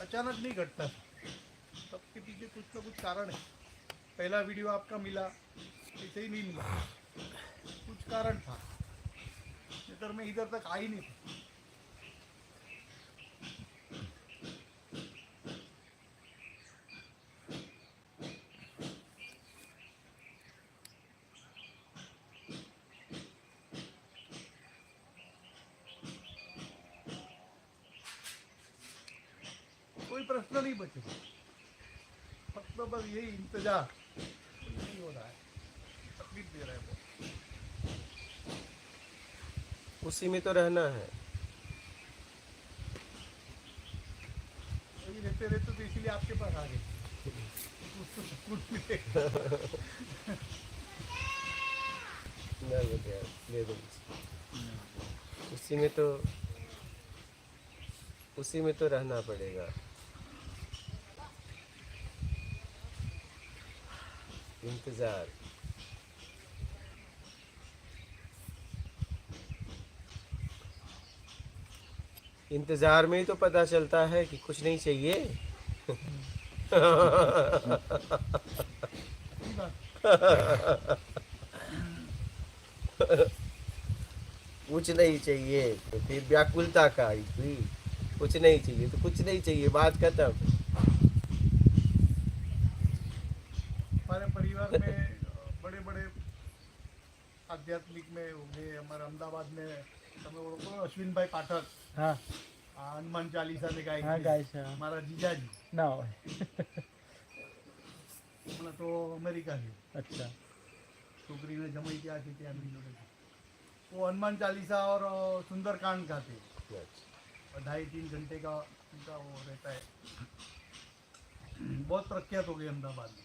S3: अचानक नहीं घटता सबके पीछे कुछ ना कुछ कारण है। पहला वीडियो आपका मिला ऐसे ही नहीं मिला कुछ कारण था नहीं तो मैं इधर तक आ ही नहीं था। कोई प्रश्न नहीं बचे फक्त बस यही इंतजार नहीं हो रहा है तकलीफ दे रहा है वो।
S1: उसी में तो रहना है।
S3: वही रहते रहते तो इसीलिए आपके पास आ गए उसको सुकून मिलेगा।
S1: नहीं बेटे यार, दे दो उसी में तो रहना पड़ेगा। इंतजार इंतजार में ही तो पता चलता है कि कुछ नहीं चाहिए।
S3: सही बात
S1: कुछ नहीं चाहिए तो फिर व्याकुलता का आई हुई। कुछ नहीं चाहिए तो कुछ नहीं चाहिए, बात खत्म।
S3: हमारे परिवार में बड़े बड़े आध्यात्मिक में हो गए। हमारे अहमदाबाद में તમે ઓળખો અશ્વિન ભાઈ પાઠક
S5: हाँ
S3: હનુમાન ચાલીસા ને ગાય
S5: हाँ गाय से
S3: મારા જીજાજી
S5: ना हो
S3: હમણાં તો અમેરિકા છે
S5: अच्छा
S3: છોકરીને જમાઈ ત્યાં છે ત્યાં એમની જોડે वो हनुमान चालीसा और सुंदरकांड गाते 2.5-3 घंटे का उनका वो रहता है। बहुत प्रख्यात हो गए अहमदाबाद में।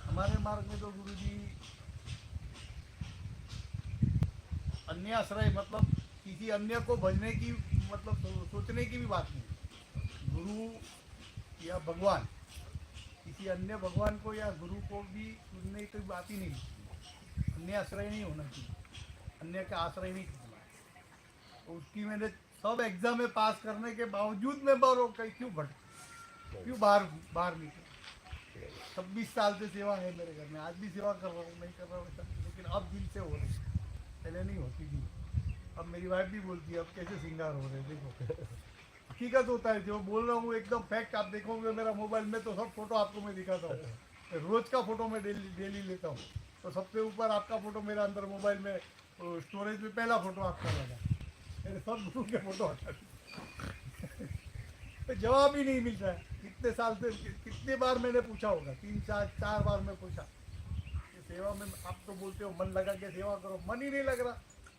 S3: हमारे मार्ग में तो गुरुजी अन्य आश्रय मतलब किसी अन्य को भजने की मतलब सोचने की भी बात नहीं। गुरु या भगवान किसी अन्य भगवान को या गुरु को भी सुनने की बात ही नहीं। अन्य आश्रय नहीं होना चाहिए, अन्य का आश्रय नहीं करना है। तो उसकी मैंने सब एग्जाम में पास करने के बावजूद मैं क्यों बाहर निकला। 26 साल से सेवा है मेरे घर में, आज भी सेवा कर रहा हूँ, नहीं कर रहा हूँ ऐसा, लेकिन अब दिल से हो रही है, पहले नहीं होती थी। अब मेरी वाइफ भी बोलती है अब कैसे श्रृंगार हो रहे हैं, देखो हकीकत होता है जो बोल रहा हूँ एकदम फैक्ट। आप देखोगे मेरा मोबाइल में तो सब फोटो आपको मैं दिखाता हूँ, रोज का फोटो मैं डेली लेता हूँ, तो सबसे ऊपर आपका फोटो मेरा अंदर मोबाइल में स्टोरेज में पहला फोटो आपका लगा, मेरे सब गुरु के फोटो हटा दिए। तो जवाब ही नहीं मिल रहा है, कितने साल से कितने बार मैंने पूछा होगा, 3-4 बार मैं पूछा कि सेवा में आप तो बोलते हो मन लगा के सेवा करो, मन ही नहीं लग रहा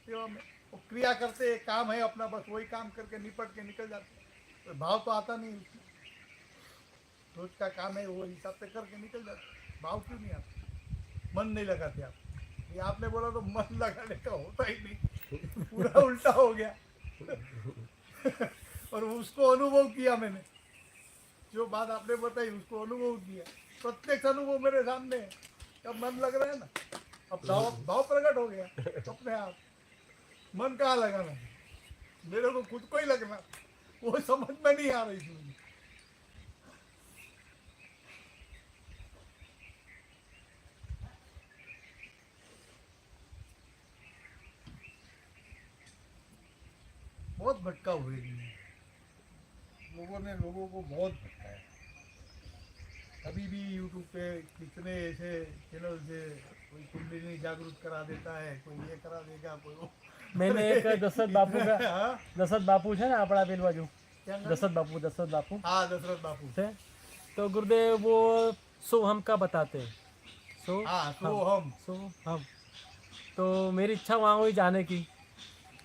S3: सेवा में। वो क्रिया करते काम है अपना, बस वही काम करके निपट के निकल जाते, तो भाव तो आता नहीं उसमें। रोज का काम है वो हिसाब से करके निकल जाते, भाव क्यों नहीं आता, मन नहीं लगाते आप। ये आपने बोला तो मन लगाने का होता ही नहीं, पूरा उल्टा हो गया। और उसको अनुभव किया मैंने, जो बात आपने बताई उसको अनुभव किया, प्रत्यक्ष अनुभव मेरे सामने है। अब मन लग रहा है ना, अब भाव प्रकट हो गया अपने आप। मन कहाँ लगाना, मेरे को खुद को ही लगना, वो समझ में नहीं आ रही थी मुझे। बहुत भटका हुए लोगों को बहुत भटकाया। अभी भी यूट्यूब पे कितने ऐसे चैनल से कोई कुंडलिनी जागरूक करा देता है, कोई ये करा देगा, कोई वो।
S5: मैंने एक दशरथ बापू का,
S3: हाँ?
S5: दशरथ बापू है ना अपना पेल बाजू,
S3: क्या नाम?
S5: दशरथ बापू
S3: हाँ दशरथ बापू।
S5: से, तो गुरुदेव वो सोहम का बताते हैं,
S3: हाँ
S5: सोहम। तो मेरी इच्छा वहाँ हुई जाने की।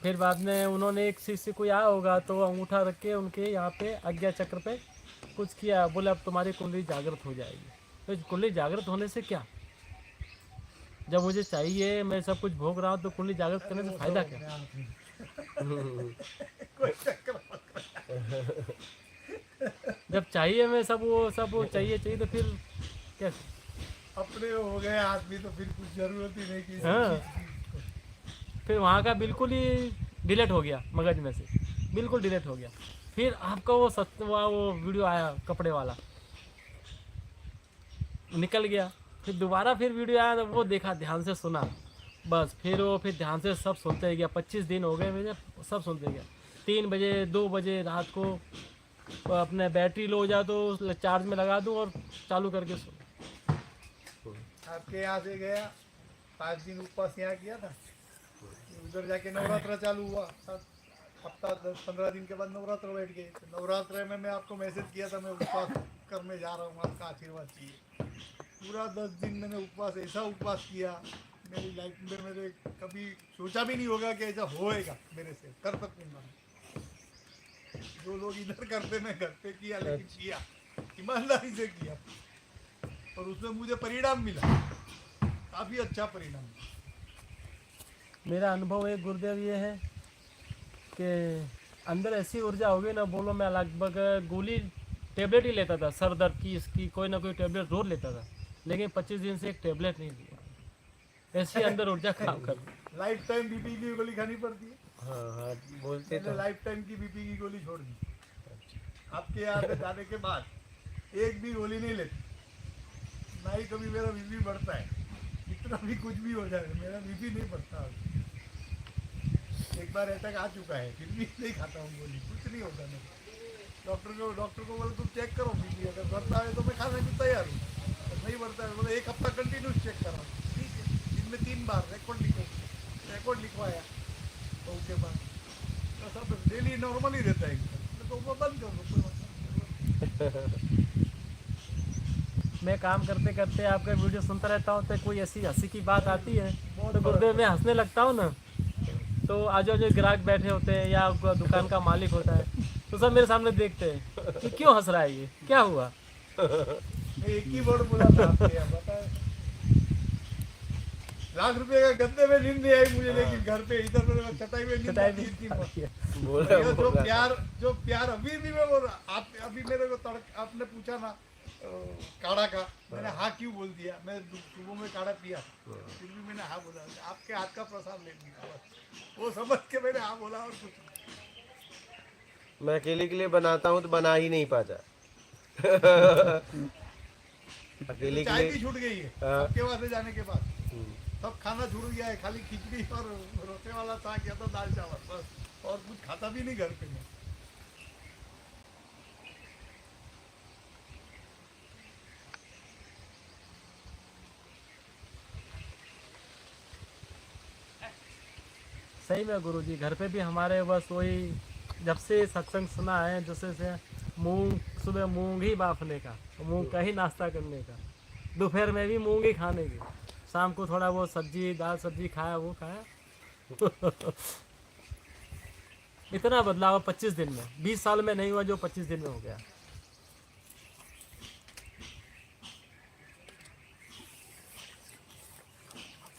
S5: फिर बाद में उन्होंने एक शिष्य कोई आया होगा तो अंगूठा रख के उनके यहाँ पे आज्ञा चक्र पे कुछ किया, बोले अब तुम्हारी कुंडली जागृत हो जाएगी। तो कुंडली जागृत होने से क्या, जब मुझे चाहिए मैं सब कुछ भोग रहा हूँ, तो कुंडली जागृत करने से फायदा क्या?
S3: कोई चक्कर मत।
S5: जब चाहिए मैं सब वो चाहिए तो फिर कैसे?
S3: अपने हो गए आदमी तो फिर कुछ जरूरत ही नहीं की।
S5: हाँ। फिर वहाँ का बिल्कुल ही डिलीट हो गया मगज में से, बिल्कुल डिलीट हो गया। फिर आपका वो वो वीडियो आया कपड़े वाला, निकल गया। फिर दोबारा फिर वीडियो आया तो वो देखा, ध्यान से सुना, बस फिर ध्यान से सब सुनते गया। 25 दिन हो गए मुझे सब सुनते गया। 3 बजे 2 बजे रात को अपने बैटरी लो हो जाए तो चार्ज में लगा दूँ और चालू करके सुनो।
S3: आपके यहाँ से गया, 5 दिन उपवास यहाँ किया था, उधर जाके नवरात्र चालू हुआ, हफ्ता 10-15 दिन के बाद नवरात्र बैठ गए। तो नवरात्र में मैं आपको मैसेज किया था मैं उपवास करने जा रहा हूँ, आपका आशीर्वाद चाहिए। पूरा 10 दिन मैंने उपवास, ऐसा उपवास किया मेरी लाइफ में मेरे कभी सोचा भी नहीं होगा कि ऐसा होएगा मेरे से, कर सकूँगा। जो लोग इधर करते मैं घर पे किया, लेकिन किया ईमानदारी से किया, और उसमें मुझे परिणाम मिला, काफ़ी अच्छा परिणाम मिला।
S5: मेरा अनुभव एक गुरुदेव ये है कि अंदर ऐसी ऊर्जा होगी ना, बोलो मैं लगभग गोली टेबलेट ही लेता था, सर दर्द की इसकी कोई ना कोई टेबलेट रोज लेता था, लेकिन 25 दिन से एक टेबलेट नहीं लिया। ऐसी अंदर ऊर्जा काम कर।
S3: लाइफ टाइम बीपी की गोली खानी पड़ती है।
S1: हाँ बोलते
S3: मैंने
S1: तो
S3: लाइफ टाइम की बीपी की गोली छोड़ दी। आपके यहाँ से जाने के बाद एक भी गोली नहीं लेती, ना ही कभी मेरा बीपी बढ़ता है। इतना भी कुछ भी हो जाए मेरा बीपी नहीं बढ़ता। एक बार अटैक आ चुका है, फिर भी नहीं खाता हूँ गोली, कुछ नहीं होता मेरे। डॉक्टर को बोले तुम चेक करो बीपी, अगर बढ़ता है तो मैं खाने को तैयार हूँ, नहीं बढ़ता है बोले 1 हफ्ता कंटिन्यूस चेक करा। ठीक है, दिन में 3 बार रिकॉर्ड लिखवाया, तो उसके बाद तो सब डेली नॉर्मल ही रहता है, तो वो बंद कर दो, कोई मतलब नहीं।
S5: मैं काम करते करते आपका वीडियो सुनता रहता हूँ, तो कोई ऐसी हंसी की बात आती है तो गुरुदेव मैं हंसने लगता हूँ ना, तो आजू बाजू ग्राहक बैठे होते हैं या दुकान का मालिक होता है, तो सब मेरे सामने देखते हैं कि क्यों हंस रहा है, ये क्या हुआ।
S3: एक ही वर्ड बोला था आपके यहाँ, बताए ₹1,00,000 का गद्दे में नींद नहीं आई मुझे, लेकिन घर पे इधर उधर चटाई में नींद आती थी।
S1: बोला
S3: ये जो प्यार अभी भी मैं बोल रहा, आप अभी मेरे को आपने पूछा ना काढ़ा का, मैंने हाँ क्यों बोल दिया। मैं सुबह में काढ़ा पिया, फिर भी मैंने हाँ बोला, आपके हाथ का प्रसाद ले लिया, वो समझ के मैंने हाँ बोला और कुछ नहीं।
S1: मैं अकेले के लिए बनाता हूँ तो बना ही नहीं पाता। अकेले के
S3: चाय
S1: लिए
S3: भी छूट गई है
S1: हाँ।
S3: सबके वहां से जाने के बाद।
S1: हम्म,
S3: सब खाना छूट गया है, खाली खिचड़ी और रोटे वाला साग या तो दाल चावल बस, और कुछ खाता भी नहीं घर पे मैं।
S5: सही में गुरुजी घर पे भी हमारे बस वही, जब से सत्संग सुना है जैसे से मूंग, सुबह मूंग ही बाफने का, मूंग का ही नाश्ता करने का, दोपहर में भी मूंग ही खाने की, शाम को थोड़ा वो सब्जी दाल सब्जी खाया वो खाया। इतना बदलाव 25 दिन में, 20 साल में नहीं हुआ जो 25 दिन में हो गया।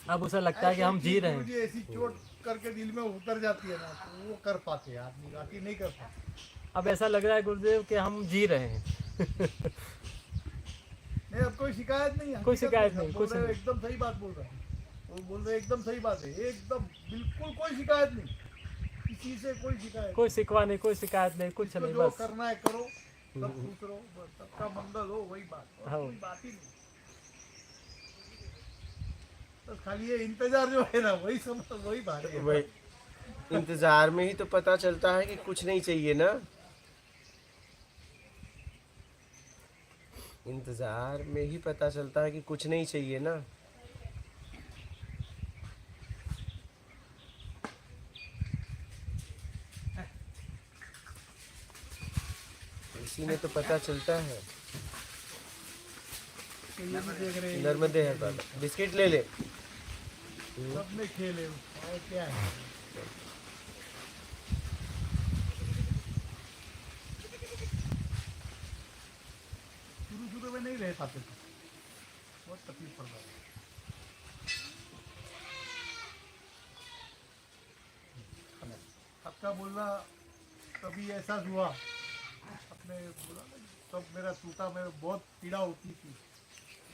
S5: अब उसे लगता है कि हम जी रहे हैं।
S3: मुझे ऐसी चोट करके दिल में उतर जाती है ना, तो वो कर पाते हैं आदमी, बाकी नहीं कर पाते।
S5: अब ऐसा लग रहा है गुरुदेव कि हम जी रहे हैं।
S3: नहीं, अब कोई शिकायत नहीं है,
S5: कोई
S3: हकीकत
S5: शिकायत
S3: सब
S5: नहीं,
S3: बोल
S5: कुछ
S3: रहे हैं,
S5: नहीं।
S3: एकदम सही बात बोल रहे हैं। वो बोल रहे हैं एकदम सही बात है, एकदम बिल्कुल कोई शिकायत नहीं, किसी से कोई शिकायत
S5: कोई शिकवा नहीं, कोई शिकायत नहीं, कुछ
S3: नहीं।
S5: नहीं,
S3: जो
S5: बस
S3: करना है करो, सब खुश रहो, बस सबका मंगल हो, वही बात, और
S5: हाँ।
S3: कोई बात ही नहीं। बस खाली ये इंतजार जो है ना, वही समझ, वही भारी है।
S1: वही इंतजार में ही तो पता चलता है कि कुछ नहीं चाहिए ना। इंतजार में ही पता चलता है कि कुछ नहीं चाहिए ना। इसी में तो पता चलता है।
S3: तो ये भी देख रहे हैं,
S1: नर्मदे है बाबा, बिस्किट ले ले।
S3: सब में खेल है, और क्या है। शुरू में नहीं रह पाते थे, बहुत तकलीफ पड़ रहा है। सबका बोलना कभी एहसास हुआ, अपने बोला ना, सब मेरा टूटा, मेरे बहुत पीड़ा होती थी।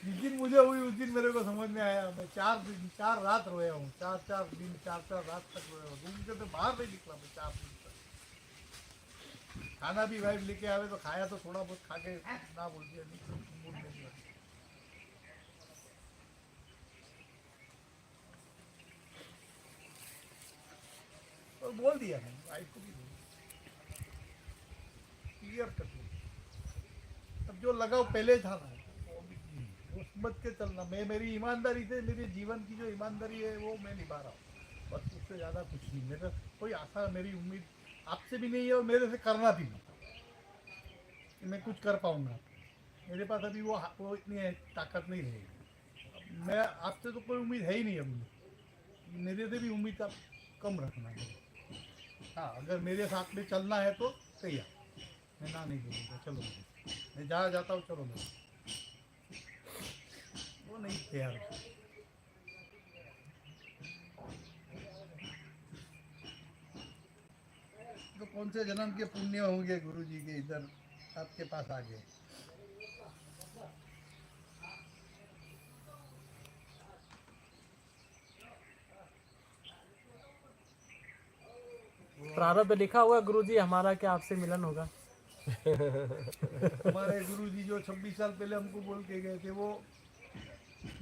S3: जिस दिन मुझे हुई उस दिन मेरे को समझ में आया, मैं 4 रात रोया हूँ, 4 दिन 4 रात तक रोया हूँ, रूम के तो बाहर नहीं निकला मैं 4 दिन तक। खाना भी वाइफ लेके आवे तो खाया, तो थोड़ा बहुत खा के ना बोल दिया, नहीं तो मूड नहीं हुआ। और बोल दिया मैंने, वाइफ को भी क्लियर कर दिया। अब जो लगाव पहले था ना, वो समझ के चलना, मैं मेरी ईमानदारी से, मेरे जीवन की जो ईमानदारी है वो मैं निभा रहा हूँ, बस उससे ज़्यादा कुछ नहीं। मेरा कोई आशा, मेरी उम्मीद आपसे भी नहीं है, और मेरे से करना भी नहीं कि मैं कुछ कर पाऊँगा। मेरे पास अभी वो इतनी ताकत नहीं रहेगी। मैं आपसे तो कोई उम्मीद है ही नहीं अभी, मेरे से भी उम्मीद आप कम रखना है। हाँ, अगर मेरे साथ में चलना है तो तैयार, मैं ना नहीं बोलूँगा, चलो मैं जहाँ जाता हूँ चलो, मैं वो नहीं तैयार। तो कौन से जन्म के पुण्य होंगे गुरुजी के, इधर आपके पास आ गए।
S5: प्रारब्ध लिखा हुआ है गुरुजी हमारा कि आपसे मिलन होगा।
S3: हमारे गुरुजी जो 26 साल पहले हमको बोल के गए थे, वो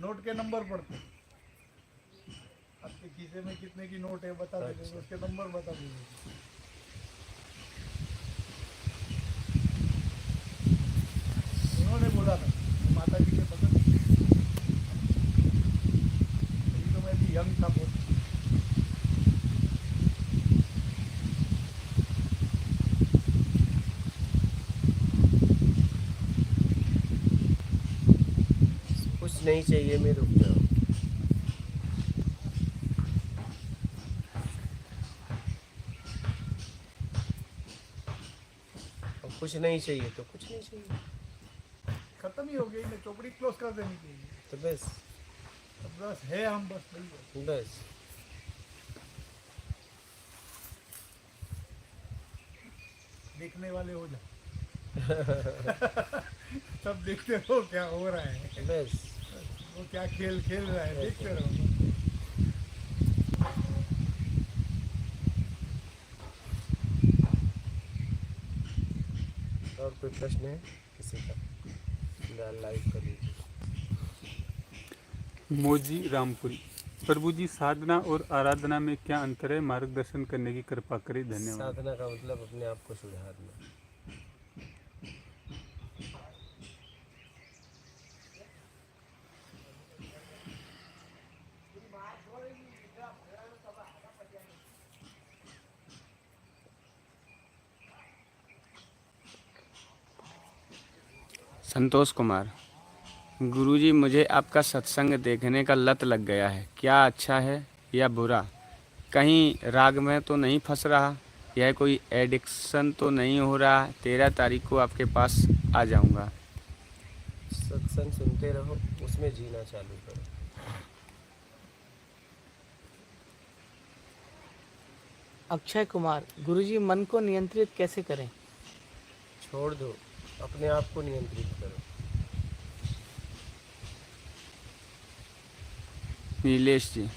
S3: नोट के नंबर पढ़ते, आपके खीसे में कितने की नोट है बता देंगे, उसके नंबर बता देंगे। उन्होंने बोला था माता जी के बगल, अभी तो मैं भी यंग था बहुत।
S1: कुछ नहीं चाहिए, मैं रुक जाओ। अब कुछ नहीं चाहिए तो कुछ नहीं चाहिए,
S3: खत्म ही हो गई, मैं चौपड़ी क्लोज कर देनी चाहिए।
S1: तो बस
S3: अब बस है, हम बस नहीं है।
S1: बस।
S3: देखने वाले हो जाए। सब देखते रहो क्या हो रहा है,
S1: बस
S3: वो क्या खेल खेल रहा है, देखते रहो।
S1: और कोई प्रश्न है किसी का? लाइव कर लीजिए।
S6: मोजी रामपुरी। प्रभु जी, साधना और आराधना में क्या अंतर है? मार्गदर्शन करने की कृपा करें, धन्यवाद।
S1: साधना का मतलब अपने आप को सुधारना।
S7: संतोष कुमार। गुरुजी, मुझे आपका सत्संग देखने का लत लग गया है। क्या अच्छा है या बुरा? कहीं राग में तो नहीं फंस रहा? यह कोई एडिक्शन तो नहीं हो रहा? 13 तारीख को आपके पास आ जाऊंगा।
S1: सत्संग सुनते रहो, उसमें जीना चालू करो।
S5: अक्षय कुमार। गुरुजी, मन को नियंत्रित कैसे करें?
S1: छोड़ दो, अपने आप को नियंत्रित करो।
S7: नीलेश जी,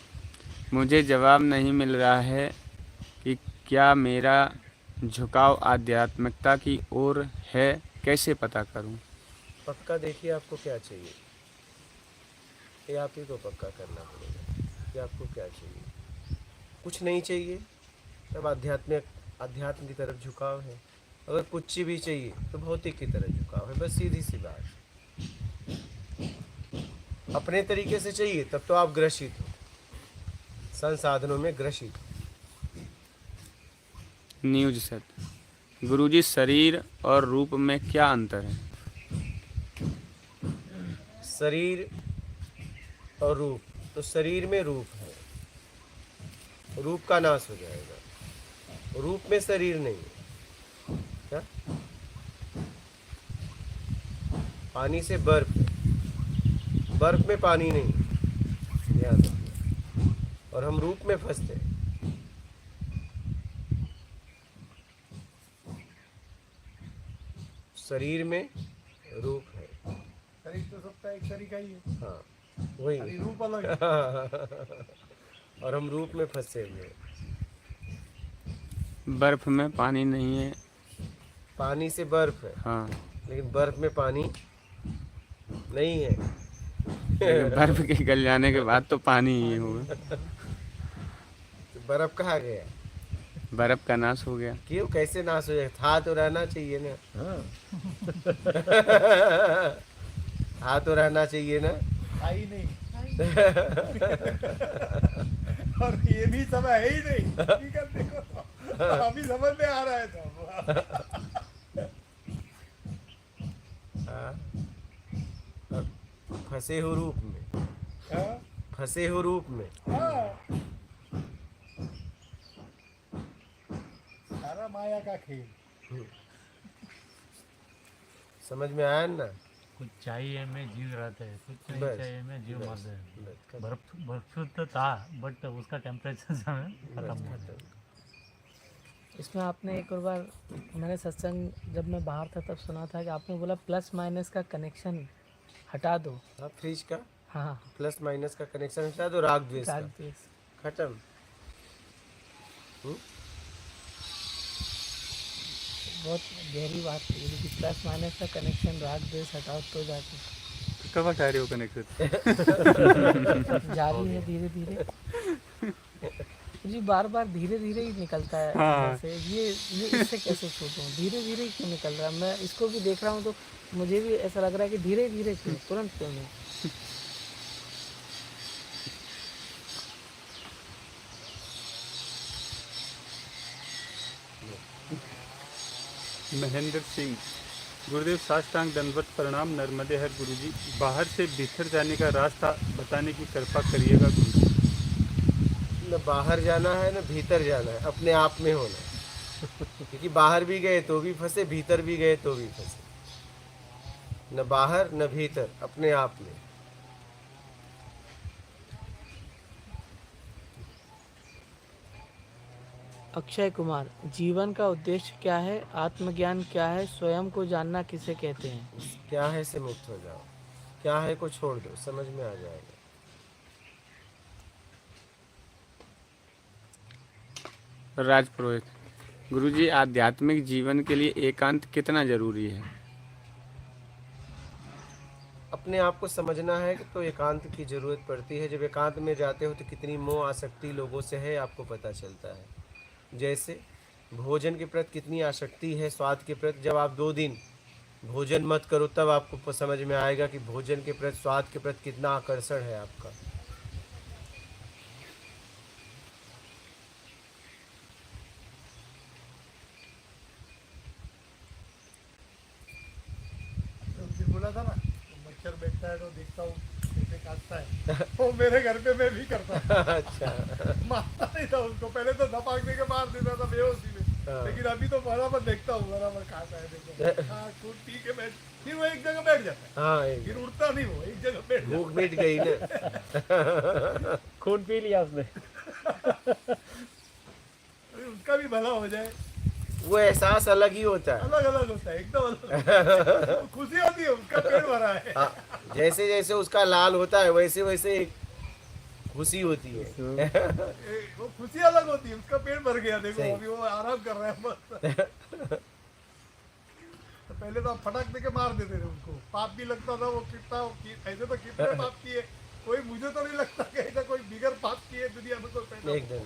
S7: मुझे जवाब नहीं मिल रहा है कि क्या मेरा झुकाव आध्यात्मिकता की ओर है, कैसे पता करूं?
S1: पक्का देखिए आपको क्या चाहिए, ये आप ही को पक्का करना पड़ेगा कि आपको क्या चाहिए। कुछ नहीं चाहिए तब अध्यात्म की तरफ झुकाव है। अगर कुछ भी चाहिए तो भौतिक की तरफ झुकाव है। बस सीधी सी बात। अपने तरीके से चाहिए तब तो आप ग्रसित हो, संसाधनों में ग्रसित हो।
S7: News set. गुरुजी, शरीर और रूप में क्या अंतर है?
S1: शरीर और रूप, तो शरीर में रूप है, रूप का नाश हो जाएगा। रूप में शरीर नहीं है। क्या? पानी से बर्फ है, बर्फ में पानी नहीं है, याद रखिए। और हम रूप में फंसते हैं। शरीर में रूप है।
S3: शरीर तो सबका एक तरीका ही है,
S1: हाँ, वही।
S3: खाली रूप अलग है।
S1: और हम रूप में फंसे हुए हैं।
S7: बर्फ में पानी नहीं है।
S1: पानी से बर्फ है,
S7: हाँ,
S1: लेकिन बर्फ में पानी नहीं है।
S7: लेकिन बर्फ के गल जाने के बाद तो पानी ही होगा।
S1: तो बर्फ कहाँ गया?
S7: बर्फ का नाश हो गया।
S1: क्यों, कैसे नाश हो जाए? था तो रहना चाहिए ना। था तो रहना चाहिए ना।
S3: आई नहीं। और ये भी समय है ही नहीं। हकीकत देखो, अभी समझ में आ रहा है सब।
S1: फंसे हो रूप में,
S3: हाँ?
S1: फंसे हो रूप में।
S3: हाँ। सारा माया का खेल।
S1: समझ में आया ना?
S8: कुछ चाहिए मैं जीव रहता है, कुछ नहीं
S1: बस,
S8: चाहिए मैं जीव मरता है।
S1: बस,
S8: बर्फ तो था बट उसका टेम्परेचर समय खत्म हो गया।
S5: इसमें आपने एक और बार, मैंने सत्संग जब मैं बाहर था तब सुना था कि आपने बोला प्लस माइनस का कनेक्शन हटा दो।
S1: हाँ, फ्रिज का
S5: हाँ,
S1: प्लस माइनस का कनेक्शन हटा दो, राग द्वेष
S5: राग
S1: का
S5: द्वेष।
S1: खत्म।
S5: बहुत गहरी बात है कि प्लस माइनस का कनेक्शन राग द्वेष हटाओ तो जाके
S6: कब हटा रहे हो कनेक्शन?
S5: जारी है धीरे धीरे जी, बार बार धीरे धीरे ही निकलता है।
S6: हाँ।
S5: जैसे ये इससे कैसे छूटूं? धीरे धीरे ही क्यों निकल रहा है? मैं इसको भी देख रहा हूँ तो मुझे भी ऐसा लग रहा है कि धीरे धीरे क्यों, तुरंत क्यों नहीं?
S6: महेंद्र सिंह। गुरुदेव, साष्टांग दंडवत प्रणाम। नर्मदे हर गुरुजी, बाहर से भीतर जाने का रास्ता बताने की कृपा करिएगा गुरुजी।
S1: न बाहर जाना है न भीतर जाना है, अपने आप में होना है। क्योंकि बाहर भी गए तो भी फंसे, भीतर भी गए तो भी फंसे। न बाहर न भीतर, अपने आप में।
S5: अक्षय कुमार। जीवन का उद्देश्य क्या है? आत्मज्ञान क्या है? स्वयं को जानना किसे कहते हैं?
S1: क्या है से मुक्त हो जाओ, क्या है को छोड़ दो, समझ में आ जाएगा।
S7: राज पुरोहित। गुरुजी, आध्यात्मिक जीवन के लिए एकांत कितना जरूरी है?
S1: अपने आप को समझना है कि तो एकांत की ज़रूरत पड़ती है। जब एकांत में जाते हो तो कितनी मोह आसक्ति लोगों से है आपको पता चलता है। जैसे भोजन के प्रति कितनी आसक्ति है, स्वाद के प्रति। जब आप 2 दिन भोजन मत करो तब आपको समझ में आएगा कि भोजन के प्रति, स्वाद के प्रति कितना आकर्षण है आपका।
S3: उस दिन बोला था ना, तो मच्छर बैठता है तो देखता हूँ कैसे काटता है, वो मेरे घर पे मैं भी करता हूँ।
S1: अच्छा।
S3: मारता नहीं था उसको, पहले तो धपाक दे के मार देता था बेहोशी में, लेकिन अभी तो बराबर देखता हूँ, बराबर खाता है, देखो हाँ खून पी के बैठ, फिर वो एक जगह बैठ जाता है,
S1: हाँ,
S3: फिर उठता नहीं, वो एक जगह बैठ
S1: भूख मिट गई ना।
S5: खून पी लिया उसने।
S3: जाता है, उसका भी भला हो जाए।
S1: वो एहसास अलग ही होता है।
S3: अलग अलग होता है, एकदम अलग। खुशी होती है, उसका पेट भरा है।
S1: हाँ, जैसे जैसे उसका लाल होता है वैसे वैसे एक खुशी होती है।
S3: वो खुशी अलग होती है, उसका पेट भर गया, देखो
S1: सही।
S3: अभी वो आराम कर रहा है बस। तो पहले तो आप फटाक दे के मार देते थे उसको, पाप भी लगता था, वो कितना ऐसे तो कितने पाप किए, कोई मुझे तो नहीं लगता कि ऐसा कोई बिगर पाप किए दुनिया में कोई पैदा हुआ।
S1: एकदम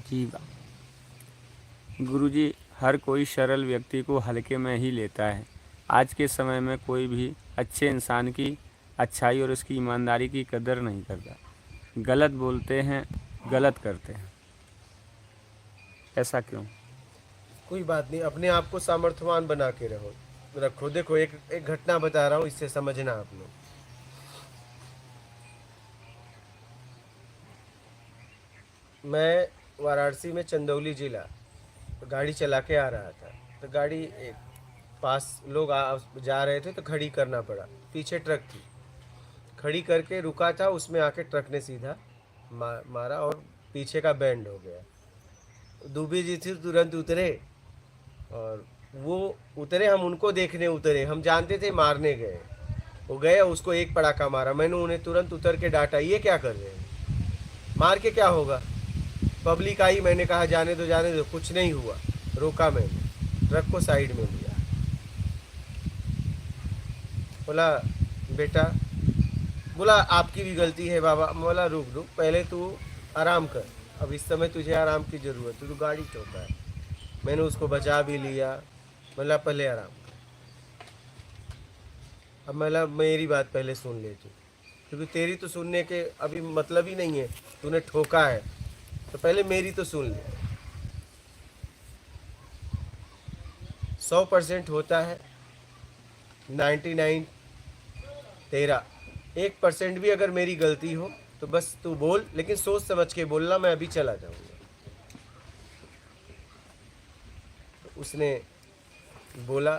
S7: जी गुरुजी, हर कोई सरल व्यक्ति को हल्के में ही लेता है। आज के समय में कोई भी अच्छे इंसान की अच्छाई और उसकी ईमानदारी की कदर नहीं करता। गलत बोलते हैं, गलत करते हैं। ऐसा क्यों?
S1: कोई बात नहीं, अपने आप को सामर्थ्यवान बना के रखो। देखो एक घटना बता रहा हूँ, इससे समझना आप लोग। मैं वाराणसी में चंदौली जिला गाड़ी चला के आ रहा था, तो गाड़ी एक पास लोग जा रहे थे तो खड़ी करना पड़ा। पीछे ट्रक थी, खड़ी करके रुका था, उसमें आके ट्रक ने सीधा मारा और पीछे का बैंड हो गया। दुबे जी थी, तुरंत उतरे और वो उतरे, हम उनको देखने उतरे, हम जानते थे मारने गए। वो गए, उसको एक पड़ाका मारा। मैंने उन्हें तुरंत उतर के डांटा, ये क्या कर रहे हैं, मार के क्या होगा। पब्लिक आई, मैंने कहा जाने दो, कुछ नहीं हुआ। रोका मैंने, ट्रक को साइड में लिया, बोला बेटा, बोला आपकी भी गलती है बाबा। बोला रुक पहले तू आराम कर, अब इस समय तुझे आराम की ज़रूरत है, तू गाड़ी ठोका है। मैंने उसको बचा भी लिया, बोला पहले आराम कर। अब मैं मेरी बात पहले सुन ले तू, क्योंकि तेरी तो सुनने के अभी मतलब ही नहीं है, तूने ठोका है तो पहले मेरी तो सुन ले। 100% होता है, 99 तेरा। 1% भी अगर मेरी गलती हो तो बस तू बोल, लेकिन सोच समझ के बोलना, मैं अभी चला जाऊंगा। तो उसने बोला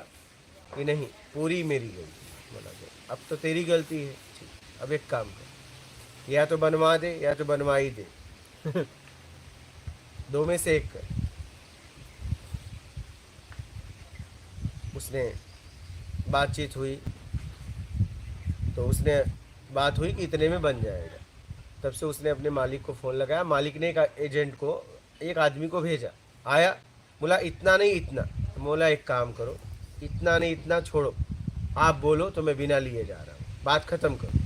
S1: कि नहीं, पूरी मेरी गलती। बोला अब तो तेरी गलती है, ठीक, अब एक काम कर, या तो बनवा दे या तो बनवा ही दे। दो में से एक कर। उसने बातचीत हुई तो उसने बात हुई कि इतने में बन जाएगा। तब से उसने अपने मालिक को फ़ोन लगाया, मालिक ने एक एजेंट को, एक आदमी को भेजा, आया, बोला इतना नहीं इतना। तो बोला एक काम करो, इतना नहीं इतना छोड़ो, आप बोलो तो मैं बिना लिए जा रहा हूँ, बात ख़त्म करो।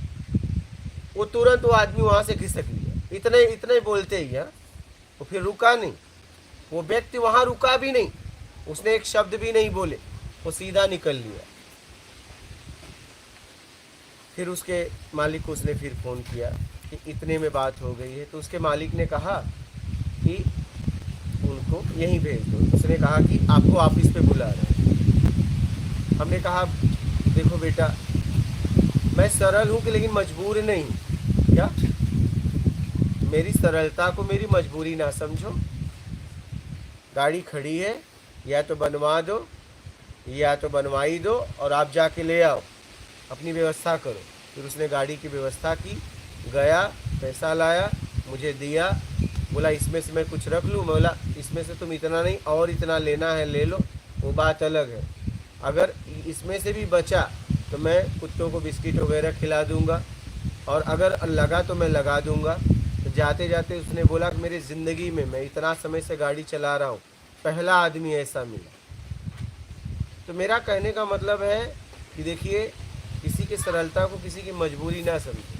S1: वो तुरंत वो आदमी वहाँ से खिसक लिया, इतने इतने बोलते ही। हाँ, वो फिर रुका नहीं, वो व्यक्ति वहाँ रुका भी नहीं, उसने एक शब्द भी नहीं बोले, वो सीधा निकल लिया। फिर उसके मालिक को उसने फिर फ़ोन किया कि इतने में बात हो गई है। तो उसके मालिक ने कहा कि उनको यहीं भेज दो। उसने कहा कि आपको ऑफिस पे बुला रहे हैं। हमने कहा देखो बेटा, मैं सरल हूँ कि लेकिन मजबूर नहीं। क्या मेरी सरलता को मेरी मजबूरी ना समझो। गाड़ी खड़ी है, या तो बनवा दो या तो बनवाई दो और आप जाके ले आओ, अपनी व्यवस्था करो। फिर उसने गाड़ी की व्यवस्था की, गया, पैसा लाया, मुझे दिया, बोला इसमें से मैं कुछ रख लूँ। बोला इसमें से तुम इतना नहीं और इतना लेना है ले लो, वो बात अलग है। अगर इसमें से भी बचा तो मैं कुत्तों को बिस्किट वगैरह खिला दूँगा, और अगर लगा तो मैं लगा दूँगा। तो जाते जाते उसने बोला कि मेरी ज़िंदगी में, मैं इतना समय से गाड़ी चला रहा हूँ, पहला आदमी ऐसा मिला तो मेरा कहने का मतलब है कि देखिए, किसी की सरलता को किसी की मजबूरी ना समझे।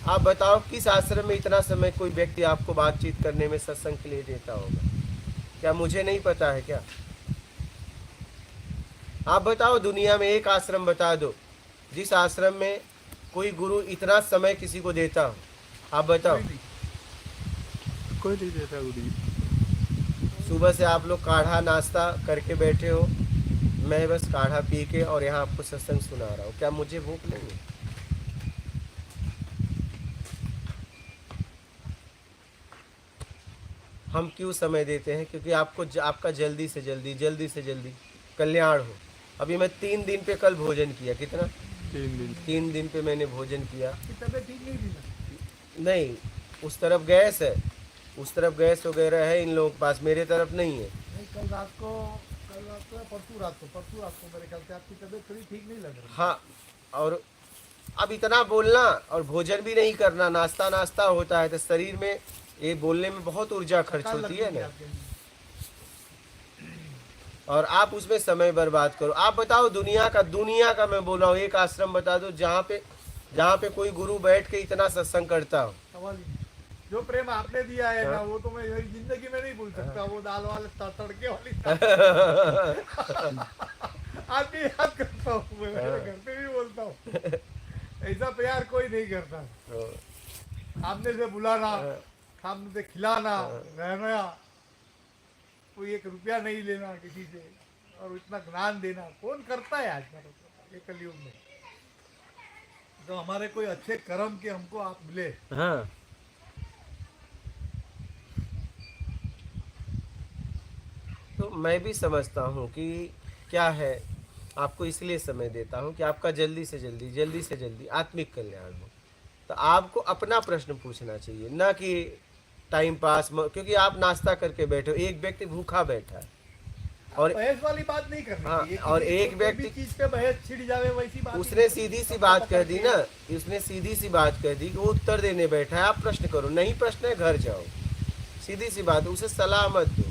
S1: आप बताओ किस आश्रम में इतना समय कोई व्यक्ति आपको बातचीत करने में सत्संग के लिए देता होगा? क्या मुझे नहीं पता है क्या? आप बताओ, दुनिया में एक आश्रम बता दो जिस आश्रम में कोई गुरु इतना समय किसी को देता हो। आप बताओ।
S6: कोई नहीं देता गुरु जी।
S1: सुबह से आप लोग काढ़ा नाश्ता करके बैठे हो, मैं बस काढ़ा पी के और यहाँ आपको सत्संग सुना रहा हूँ। क्या मुझे भूख नहीं है? हम क्यों समय देते हैं? क्योंकि आपका जल्दी से जल्दी कल्याण हो। अभी मैं 3 दिन पे कल भोजन किया। कितना? 3 दिन पे मैंने भोजन किया।
S3: तबीयत ठीक नहीं थी ना?
S1: नहीं, उस तरफ गैस है, उस तरफ गैस वगैरह है इन लोगों के पास, मेरे तरफ नहीं है।
S3: नहीं, कल रात को या परसों रात को मेरे ख्याल से आपकी तबीयत थोड़ी ठीक नहीं लग रही।
S1: हाँ, और अब इतना बोलना और भोजन भी नहीं करना, नाश्ता होता है तो शरीर में ये बोलने में बहुत ऊर्जा खर्च होती है ना, और आप उसमें समय बर्बाद करो। आप बताओ, दुनिया का मैं बोल रहा हूँ, एक आश्रम बता दो जहाँ पे कोई गुरु बैठ के इतना सत्संग करता हो।
S3: सवाल ही नहीं। जो प्रेम आपने दिया है ना, वो तो मैं जिंदगी में नहीं भूल सकता। वो दाल वाले तड़के वाली आज भी याद करता हूँ, मैं मेरे घर पे भी बोलता हूँ। ऐसा प्यार कोई नहीं करता। सामने से बुलाना, सामने से खिलाना, रहना, कोई 1 रुपया नहीं लेना किसी से, और इतना ज्ञान देना कौन करता है आज ये कलयुग में? तो हमारे कोई अच्छे कर्म के हमको आप मिले।
S1: हाँ, तो मैं भी समझता हूँ कि क्या है, आपको इसलिए समय देता हूँ कि आपका जल्दी से जल्दी आत्मिक कल्याण हो। तो आपको अपना प्रश्न पूछना चाहिए, ना कि टाइम पास क्योंकि आप नाश्ता करके बैठे हो, एक व्यक्ति भूखा बैठा है और
S3: बहस वाली बात नहीं करनी
S1: हाँ,
S3: चाहिए।
S1: और एक
S3: कोई
S1: व्यक्ति
S3: भी चीज पे बहस छिड़ जावे वैसी बात
S1: उसने सीधी सी बात कह दी ना, उसने सीधी सी बात कह दी कि वो उत्तर देने बैठा है, आप प्रश्न करो। नहीं प्रश्न है, घर जाओ। सीधी सी बात, उसे सलाह मत दो,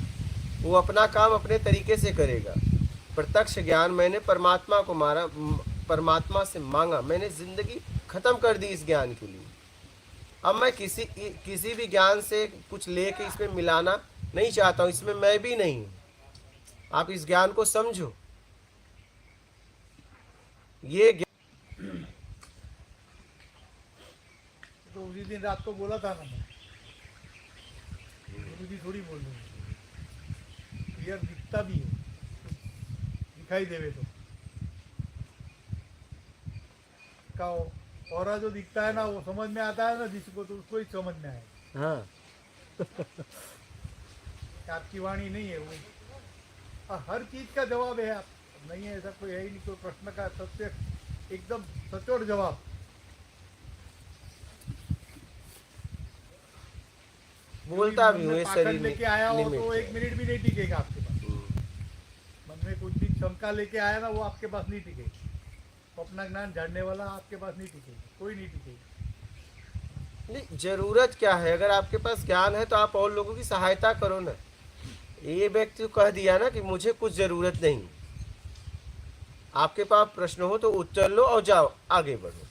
S1: वो अपना काम अपने तरीके से करेगा। प्रत्यक्ष ज्ञान मैंने परमात्मा से मांगा, मैंने जिंदगी खत्म कर दी इस ज्ञान के लिए। अब मैं किसी भी ज्ञान से कुछ लेके इसमें मिलाना नहीं चाहता हूँ, इसमें मैं भी नहीं हूँ। आप इस ज्ञान को समझो। ये
S3: तो उसी दिन रात को बोला था ना मैं, गुरुजी थोड़ी बोल रही क्लियर दिखता भी है, दिखाई देवे तो का और जो दिखता है ना वो समझ में आता है ना जिसको, तो उसको ही समझ में आए।
S1: हाँ,
S3: आपकी वाणी नहीं है वो, और हर चीज का जवाब है। आप नहीं है ऐसा कोई है ही नहीं, कोई प्रश्न का सत्य एकदम सचोट जवाब।
S1: बोलता भी हूँ, शरीर
S3: लेके आया हो
S1: में
S3: तो 1 मिनट भी नहीं टिकेगा आपके पास। मन में कुछ भी शंका लेके आया ना, वो आपके पास नहीं टिकेगी। तो अपना ज्ञान जानने वाला आपके पास नहीं टिकेगा, कोई नहीं टिकेगा।
S1: नहीं, जरूरत क्या है? अगर आपके पास ज्ञान है तो आप और लोगों की सहायता करो ना। ये व्यक्ति कह दिया ना कि मुझे कुछ जरूरत नहीं, आपके पास प्रश्न हो तो उत्तर लो और जाओ, आगे बढ़ो।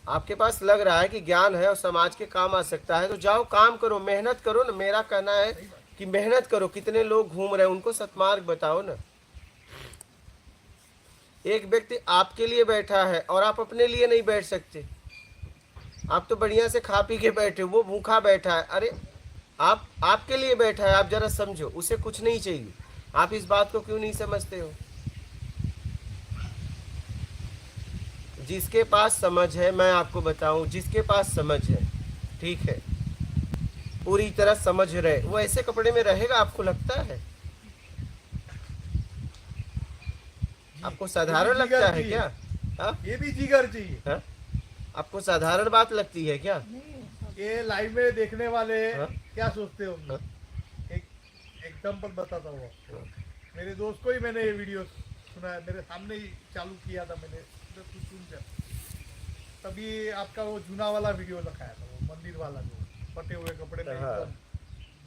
S1: आपके पास लग रहा है कि ज्ञान है और समाज के काम आ सकता है तो जाओ, काम करो, मेहनत करो ना। मेरा कहना है कि मेहनत करो। कितने लोग घूम रहे हैं, उनको सतमार्ग बताओ ना। एक व्यक्ति आपके लिए बैठा है और आप अपने लिए नहीं बैठ सकते। आप तो बढ़िया से खा पी के बैठे, वो भूखा बैठा है। अरे आप आपके लिए बैठा है, आप जरा समझो, उसे कुछ नहीं चाहिए। आप इस बात को क्यों नहीं समझते हो? जिसके पास समझ है, मैं आपको बताऊं, जिसके पास समझ है, ठीक है, पूरी तरह समझ रहे, वो ऐसे कपड़े में रहेगा? आपको लगता है? आपको साधारण लगता है क्या? हाँ?
S3: ये भी जिगर चाहिए।
S1: हाँ? आपको साधारण बात लगती है क्या?
S3: ये लाइव में देखने वाले
S1: हाँ?
S3: क्या सोचते होंगे?
S1: हाँ?
S3: एक एग्जाम्पल बताता हूँ आपको। मेरे दोस्त को ही मैंने ये वीडियो सुनाया, मेरे सामने ही चालू किया था मैंने, तो तू सुन कर। तभी आपका वो जूना वाला वीडियो दिखाया था, वो मंदिर वाला जो फटे हुए कपड़े में
S1: हाँ।
S3: एकदम,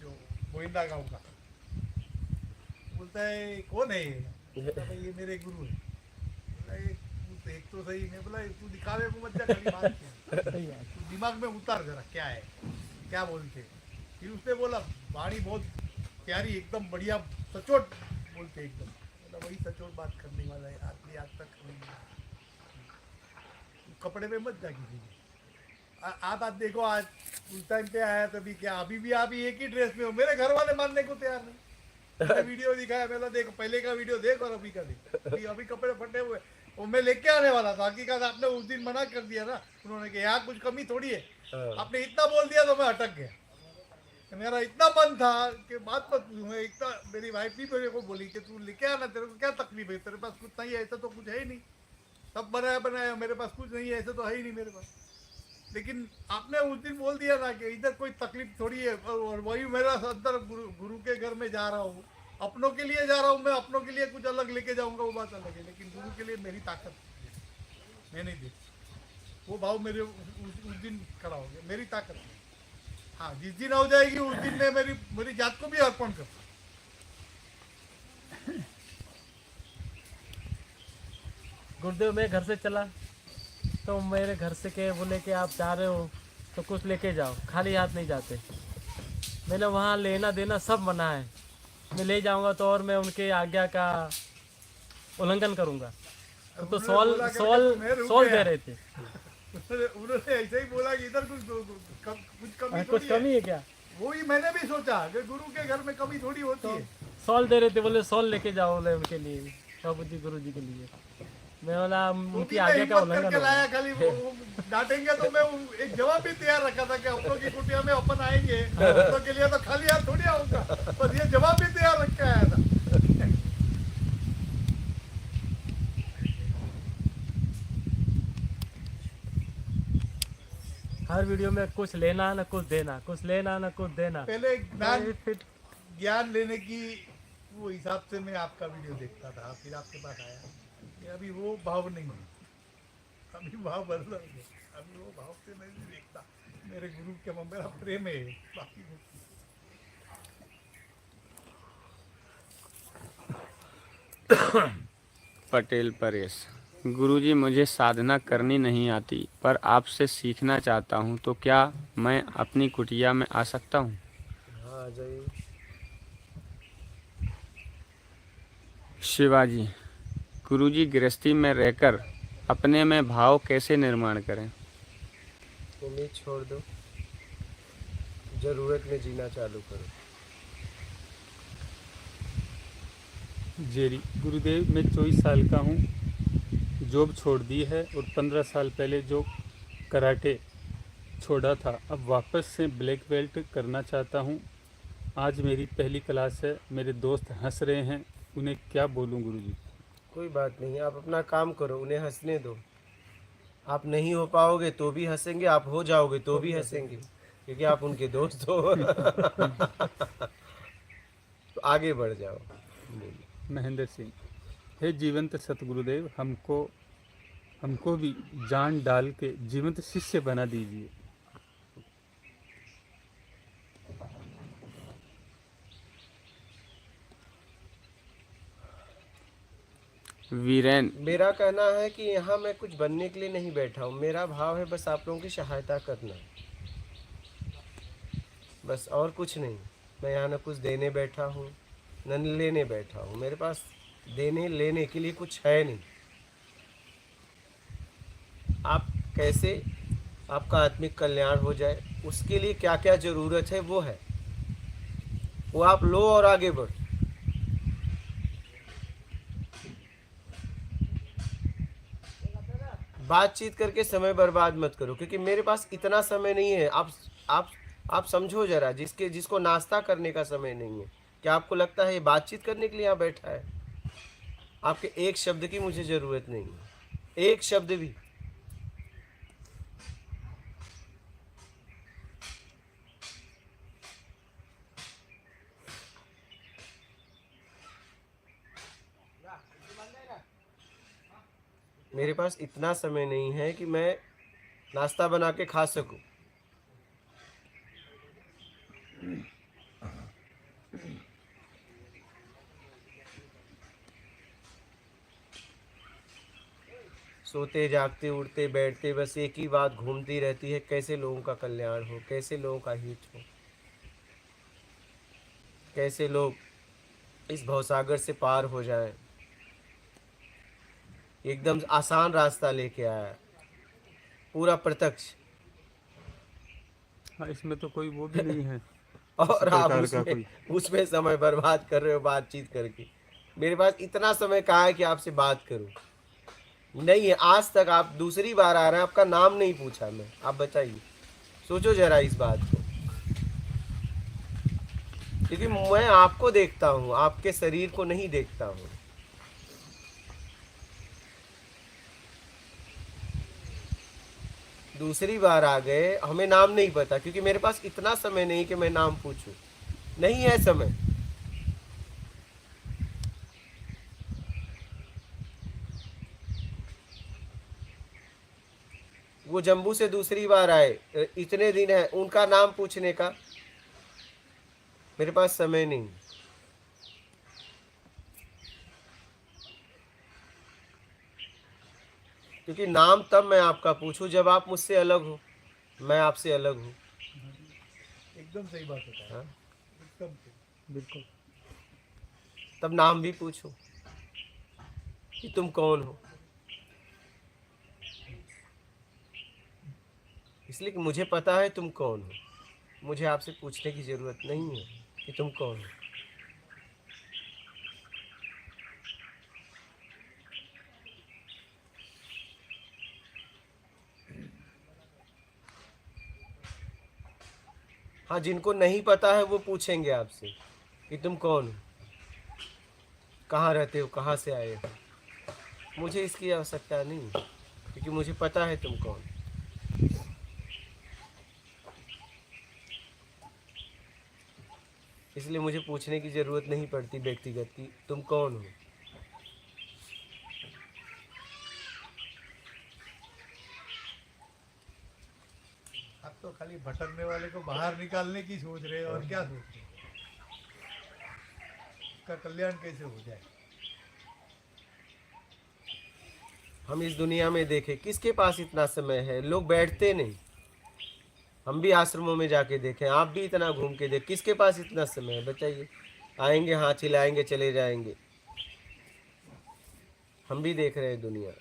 S3: जो गोविंदा गांव का। बोलता है कौन है ये? बोलता भाई ये मेरे गुरु है। बोला ये तू देख तो सही। मैं बोला तू दिखावे को मत जा, खाली बात कर।
S5: सही बात।
S3: तू दिमाग में उतार जरा क्या है, क्या बोलते। फिर उसने बोला वाणी बहुत प्यारी, एकदम बढ़िया सचोट बोलते एकदम। बोला वही सचोट बात करने वाला है, आदमी आज तक कपड़े में मत जा किसी के। आप देखो आज उस टाइम पे आया तभी क्या, अभी भी आप एक ही ड्रेस में हो। मेरे घर वाले मानने को तैयार नहीं। मैंने वीडियो दिखाया, मैंने देखो पहले का वीडियो देख और अभी का देख। अभी कपड़े फटे हुए वो मैं लेके आने वाला था। हकीकत आपने उस दिन मना कर दिया ना, उन्होंने कहा यहाँ कुछ कमी थोड़ी है। आपने इतना बोल दिया तो मैं अटक गया। मेरा इतना मन था कि बात मत पूछूं। मैं इतना, मेरी वाइफ भी मेरे को बोली कि तू लेके आना, तेरे को क्या तकलीफ है, तेरे पास कुछ नहीं है, ऐसा तो कुछ है ही नहीं, सब बनाया बनाया, मेरे पास कुछ नहीं है, ऐसा तो है ही नहीं मेरे पास। लेकिन आपने उस दिन बोल दिया ना कि इधर कोई तकलीफ थोड़ी है। और वही मेरा अंदर गुरु के घर में जा रहा हूँ, अपनों के लिए जा रहा हूँ। मैं अपनों के लिए कुछ अलग लेके जाऊंगा वो बात अलग है, लेकिन गुरु के लिए मेरी ताकत मैं नहीं दे। वो भाव मेरे उस दिन खड़ा हो गया, मेरी ताकत नहीं। हाँ, जिस दिन हो जाएगी उस दिन मैं मेरी जात को भी अर्पण करता।
S5: गुरुदेव मैं घर से चला तो मेरे घर से के बोले कि आप जा रहे हो तो कुछ लेके जाओ, खाली हाथ नहीं जाते। मैंने वहाँ लेना देना सब मना है। मैं ले जाऊंगा तो और मैं उनके आज्ञा का उल्लंघन करूंगा। तो सॉल दे रहे थे।
S3: उन्होंने ऐसे ही बोला कि इधर कुछ
S5: कुछ कमी है क्या?
S3: वही मैंने भी सोचा कि गुरु के घर में कमी थोड़ी होती है।
S5: सॉल दे रहे थे, बोले सॉल लेके जाओ बोले उनके लिए, बाबू जी गुरु जी के लिए। मैं बोला उनकी आज्ञा का उल्लंघन
S3: लाया। खाली वो डांटेंगे तो मैं एक जवाब भी तैयार रखा था कि अपनों की कुटिया में अपन आएंगे, अपनों के लिए तो खाली हाथ थोड़ी आऊंगा। बस ये जवाब भी तैयार रख के आया था।
S5: हर वीडियो में कुछ लेना ना कुछ देना, कुछ लेना ना कुछ देना।
S3: पहले
S5: फिर
S3: ज्ञान लेने की वो हिसाब से मैं आपका वीडियो देखता था, फिर आपके पास आया। अभी वो भाव नहीं है, अभी भाव बदल गया। अभी वो भाव से मैं नहीं देखता। मेरे गुरु के में मेरा प्रेम है, बाकी
S7: पटेल परेश, गुरुजी मुझे साधना करनी नहीं आती पर आपसे सीखना चाहता हूँ, तो क्या मैं अपनी कुटिया में आ सकता हूँ?
S1: हाँ आ जाइए।
S7: शिवाजी, गुरुजी गृहस्थी में रहकर अपने में भाव कैसे निर्माण करें?
S1: उम्मीद छोड़ दो, जरूरत में जीना चालू करो।
S6: जेरी, गुरुदेव मैं 24 साल का हूँ, जॉब छोड़ दी है और 15 साल पहले जो कराटे छोड़ा था अब वापस से ब्लैक बेल्ट करना चाहता हूँ। आज मेरी पहली क्लास है, मेरे दोस्त हंस रहे हैं, उन्हें क्या बोलूँ गुरुजी?
S1: कोई बात नहीं, आप अपना काम करो, उन्हें हंसने दो। आप नहीं हो पाओगे तो भी हंसेंगे, आप हो जाओगे तो भी हंसेंगे, क्योंकि आप उनके दोस्त हो। तो आगे बढ़ जाओ।
S6: महेंद्र सिंह, हे जीवंत सतगुरुदेव, हमको भी जान डाल के जीवंत शिष्य बना दीजिए।
S7: वीरेन,
S1: मेरा कहना है कि यहाँ मैं कुछ बनने के लिए नहीं बैठा हूँ। मेरा भाव है बस आप लोगों की सहायता करना, बस और कुछ नहीं। मैं यहाँ न कुछ देने बैठा हूँ न लेने बैठा हूँ। मेरे पास देने लेने के लिए कुछ है नहीं। आप कैसे आपका आत्मिक कल्याण हो जाए, उसके लिए क्या क्या ज़रूरत है वो है, वो आप लो और आगे बढ़ो। बातचीत करके समय बर्बाद मत करो, क्योंकि मेरे पास इतना समय नहीं है। आप समझो जरा, जिसको नाश्ता करने का समय नहीं है, क्या आपको लगता है ये बातचीत करने के लिए यहाँ बैठा है? आपके एक शब्द की मुझे ज़रूरत नहीं है, एक शब्द भी। मेरे पास इतना समय नहीं है कि मैं नाश्ता बना के खा सकूं। सोते जागते उठते बैठते बस एक ही बात घूमती रहती है, कैसे लोगों का कल्याण हो, कैसे लोगों का हित हो, कैसे लोग इस भवसागर से पार हो जाएं। एकदम आसान रास्ता लेके आया, पूरा प्रत्यक्ष।
S6: हाँ, इसमें तो कोई वो भी नहीं है
S1: और आप
S6: प्रकार का
S1: उसमें समय बर्बाद कर रहे हो बातचीत करके। मेरे पास इतना समय कहाँ है कि आपसे बात करूं? नहीं है। आज तक आप दूसरी बार आ रहे हैं, आपका नाम नहीं पूछा मैं। आप बताइए, सोचो जरा इस बात को। क्योंकि मैं आपको देखता हूं, आपके शरीर को नहीं देखता हूं। दूसरी बार आ गए, हमें नाम नहीं पता, क्योंकि मेरे पास इतना समय नहीं कि मैं नाम पूछूं, नहीं है समय। वो जम्बू से दूसरी बार आए, इतने दिन है, उनका नाम पूछने का मेरे पास समय नहीं। क्योंकि नाम तब मैं आपका पूछूं जब आप मुझसे अलग हो, मैं आपसे अलग हूं।
S3: एकदम सही बात होता है।
S1: हाँ?
S3: एकदम सही।
S5: बिल्कुल।
S1: तब नाम भी पूछो कि तुम कौन हो। इसलिए कि मुझे पता है तुम कौन हो, मुझे आपसे पूछने की जरूरत नहीं है कि तुम कौन हो। हाँ, जिनको नहीं पता है वो पूछेंगे आपसे कि तुम कौन हो, कहाँ रहते हो, कहाँ से आए हो। मुझे इसकी आवश्यकता नहीं है, क्योंकि मुझे पता है तुम कौन। इसलिए मुझे पूछने की जरूरत नहीं पड़ती व्यक्तिगत की तुम कौन हो।
S3: आप तो खाली भटकने वाले को बाहर निकालने की सोच रहे हैं, और क्या सोच रहे हैं? उसका कल्याण कैसे हो जाए?
S1: हम इस दुनिया में देखें, किसके पास इतना समय है? लोग बैठते नहीं। हम भी आश्रमों में जाके देखें, आप भी इतना घूम के देख, किसके पास इतना समय है? बताइए। आएंगे, हाँ चिल्लाएंगे, चले जाएंगे। हम भी देख रहे हैं दुनिया।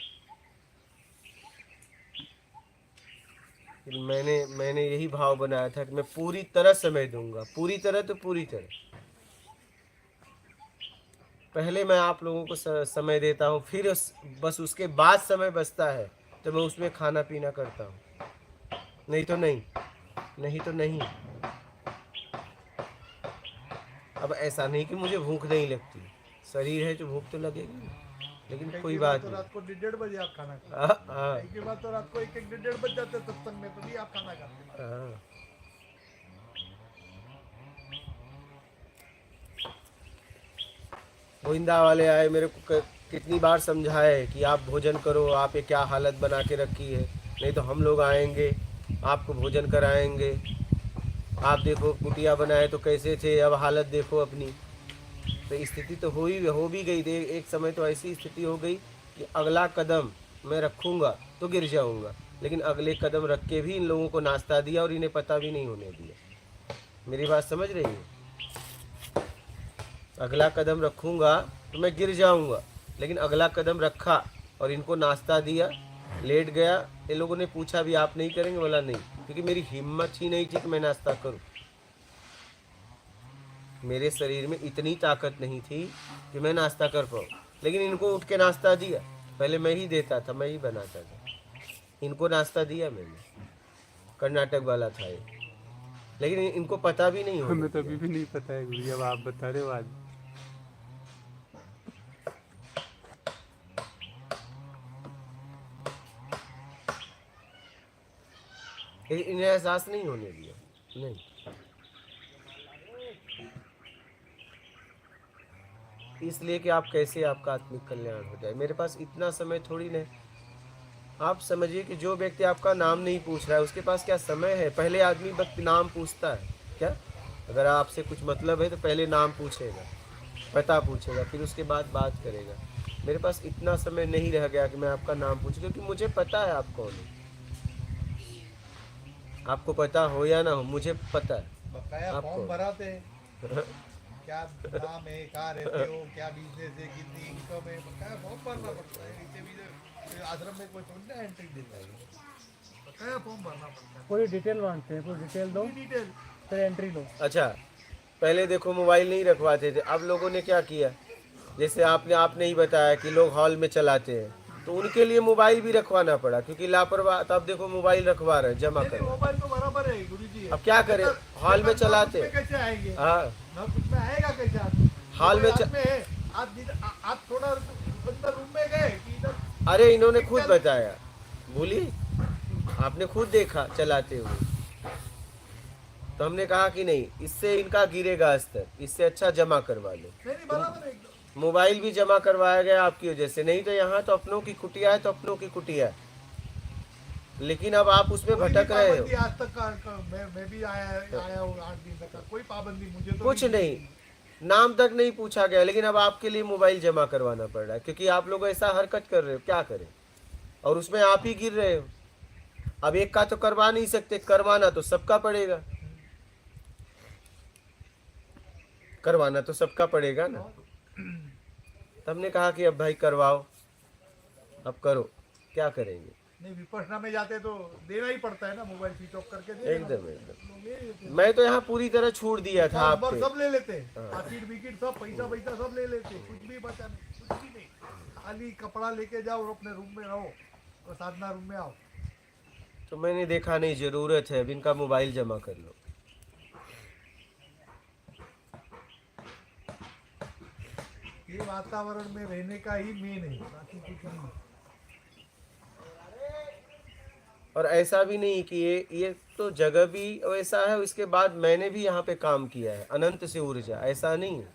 S1: मैंने यही भाव बनाया था कि मैं पूरी तरह समय दूंगा, पूरी तरह तो पूरी तरह। पहले मैं आप लोगों को समय देता हूँ, फिर बस उसके बाद समय बचता है तो मैं उसमें खाना पीना करता हूँ, नहीं तो नहीं, नहीं तो नहीं। अब ऐसा नहीं कि मुझे भूख नहीं लगती, शरीर है तो भूख तो लगेगी, लेकिन
S3: कई
S1: कोई
S3: की
S1: बात
S3: तो
S1: नहीं।
S3: रात को 1:30 बजे आप खाना खाते
S1: हाँ, हाँ,
S3: हैं। कई की बात तो रात को 1-1 बज जाते सत्संग में, तभी आप खाना खाते हैं।
S1: हाँ। गोविंदा वाले आए, मेरे को कितनी बार समझाए कि आप भोजन करो, आप ये क्या हालत बना के रखी है, नहीं तो हम लोग आएंगे आपको भोजन कराएंगे। आप देखो कुटिया बनाए तो कैसे थे, अब हालत देखो अपनी। तो स्थिति तो हो भी गई थी। एक समय तो ऐसी स्थिति हो गई कि अगला कदम मैं रखूँगा तो गिर जाऊँगा, लेकिन अगले कदम रख के भी इन लोगों को नाश्ता दिया और इन्हें पता भी नहीं होने दिया। मेरी बात समझ रही है? अगला कदम रखूँगा तो मैं गिर जाऊँगा, लेकिन अगला कदम रखा और इनको नाश्ता दिया, लेट गया। ये लोगों ने पूछा भी आप नहीं करेंगे? बोला नहीं, क्योंकि मेरी हिम्मत ही नहीं थी कि मैं नाश्ता करूं। मेरे शरीर में इतनी ताकत नहीं थी कि मैं नाश्ता कर पाऊँ, लेकिन इनको उठ के नाश्ता दिया। पहले मैं ही देता था, मैं ही बनाता था, इनको नाश्ता दिया मैंने। कर्नाटक वाला था ये, लेकिन इनको पता भी नहीं
S6: हमें
S1: होगा।
S6: तो अभी भी नहीं पता है गुरु जी, अब आप बता रहे हो आज।
S1: इन्हें एहसास नहीं होने दिया, नहीं। इसलिए कि आप कैसे आपका आत्मिक कल्याण हो जाए। मेरे पास इतना समय थोड़ी नहीं। आप समझिए कि जो व्यक्ति आपका नाम नहीं पूछ रहा है उसके पास क्या समय है? पहले आदमी व्यक्ति नाम पूछता है क्या? अगर आपसे कुछ मतलब है तो पहले नाम पूछेगा, पता पूछेगा, फिर उसके बाद बात करेगा। मेरे पास इतना समय नहीं रह गया कि मैं आपका नाम पूछूं, क्योंकि मुझे पता है आप कौन हो। आपको पता हो या ना हो, मुझे पता है
S3: बकाया
S1: आप
S3: फॉर्म
S1: कौन।
S3: भराते हैं, क्या नाम है, कहाँ रहते हो, क्या बिजनेस है, कितनी इनकम है, बकाया फॉर्म भरना पड़ता है। नीचे भी आश्रम में कोई थोड़ी ना एंट्री देता है, बकाया फॉर्म भरना पड़ता है।
S5: पूरी डिटेल मांगते हैं, पूरी डिटेल दो,
S3: डिटेल
S5: फिर एंट्री लो।
S1: अच्छा, पहले देखो मोबाइल नहीं रखवाते थे, अब लोगों ने क्या किया, जैसे आपने ही बताया कि लोग हॉल में चलाते हैं, तो उनके लिए मोबाइल भी रखवाना पड़ा, क्योंकि लापरवाह। तब देखो मोबाइल रखवा रहे हैं, जमा कर रहे हैं।
S3: मोबाइल तो बराबर है गुरु जी।
S1: अब क्या करें, हॉल में चलाते हैं।
S3: कैसे आएंगे,
S1: हाँ,
S3: ना कुछ में आएगा कैसे आदमी।
S1: हॉल में
S3: हाथ में है, आप थोड़ा अंदर रूम में गए कि इधर।
S1: अरे इन्होंने खुद बताया, बोलिए, आपने खुद देखा चलाते हुए, तो हमने कहा कि नहीं, इससे इनका गिरेगा स्तर, इससे अच्छा जमा करवा लो।
S3: नहीं बराबर है एकदम।
S1: मोबाइल भी जमा करवाया गया आपकी वजह से, नहीं तो यहाँ तो अपनों की कुटिया है तो अपनों की कुटिया है। लेकिन अब आप उसमें
S3: कोई भी
S1: भटक रहे हो।
S3: पाबंदी आज तक मैं भी आया हूँ 8 दिन तक, कोई पाबंदी मुझे तो
S1: कुछ नहीं, नाम तक नहीं पूछा गया, लेकिन अब आपके लिए मोबाइल जमा करवाना पड़ रहा है, क्योंकि आप लोग ऐसा हरकत कर रहे हो, क्या करें। और उसमें आप ही गिर रहे हो। अब एक का तो करवा नहीं सकते, करवाना तो सबका पड़ेगा, करवाना तो सबका पड़ेगा ना। तो हमने कहा कि अब भाई करवाओ, अब करो, क्या करेंगे।
S3: नहीं विपक्षना में जाते तो देना ही पड़ता है ना, मोबाइल स्विच ऑफ करके दे देना।
S1: एकदम एकदम,
S3: लोग ले लेते हैं।
S1: मैं तो यहाँ पूरी तरह छूट दिया था आप
S3: और
S1: पे।
S3: सब ले लेते हैं, पाकिट विकिट सब, पैसा सब ले लेते हैं, कुछ भी बचा नहीं, कुछ भी नहीं। खाली कपड़ा लेके जाओ और अपने रूम में रहो और साधना रूम में आओ।
S1: तो मैंने देखा नहीं, जरूरत है, अब इनका मोबाइल जमा कर लो।
S3: ये वातावरण में रहने का ही मेन है, बाकी कुछ नहीं।
S1: और ऐसा भी नहीं कि ये तो जगह भी वैसा है, उसके बाद मैंने भी यहाँ पे काम किया है, अनंत से ऊर्जा, ऐसा नहीं है।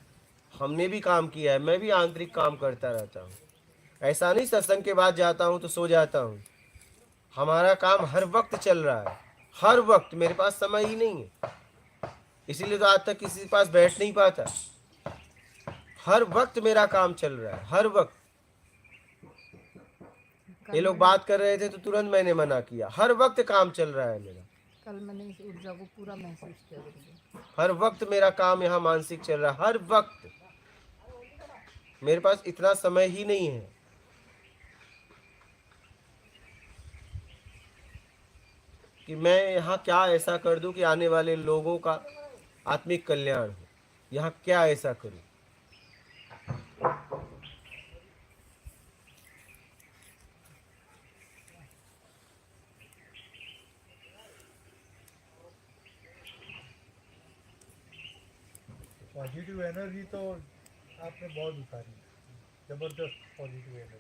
S1: हमने भी काम किया है, मैं भी आंतरिक काम करता रहता हूँ। ऐसा नहीं सत्संग के बाद जाता हूँ तो सो जाता हूँ। हमारा काम हर वक्त चल रहा है, हर वक्त, मेरे पास समय ही नहीं है, इसीलिए तो आज तक किसी के पास बैठ नहीं पाता। हर वक्त मेरा काम चल रहा है, हर वक्त। ये लोग बात कर रहे थे तो तुरंत मैंने मना किया, हर वक्त काम चल रहा है मेरा,
S9: कल मैंने इस ऊर्जा को पूरा महसूस किया गुरुजी।
S1: हर वक्त मेरा काम यहाँ मानसिक चल रहा है, हर वक्त। मेरे पास इतना समय ही नहीं है। कि मैं यहाँ क्या ऐसा कर दूं कि आने वाले लोगों का आत्मिक कल्याण हो, यहाँ क्या ऐसा करूं।
S3: पॉजिटिव एनर्जी तो आपने बहुत उतारी, जबरदस्त पॉजिटिव एनर्जी।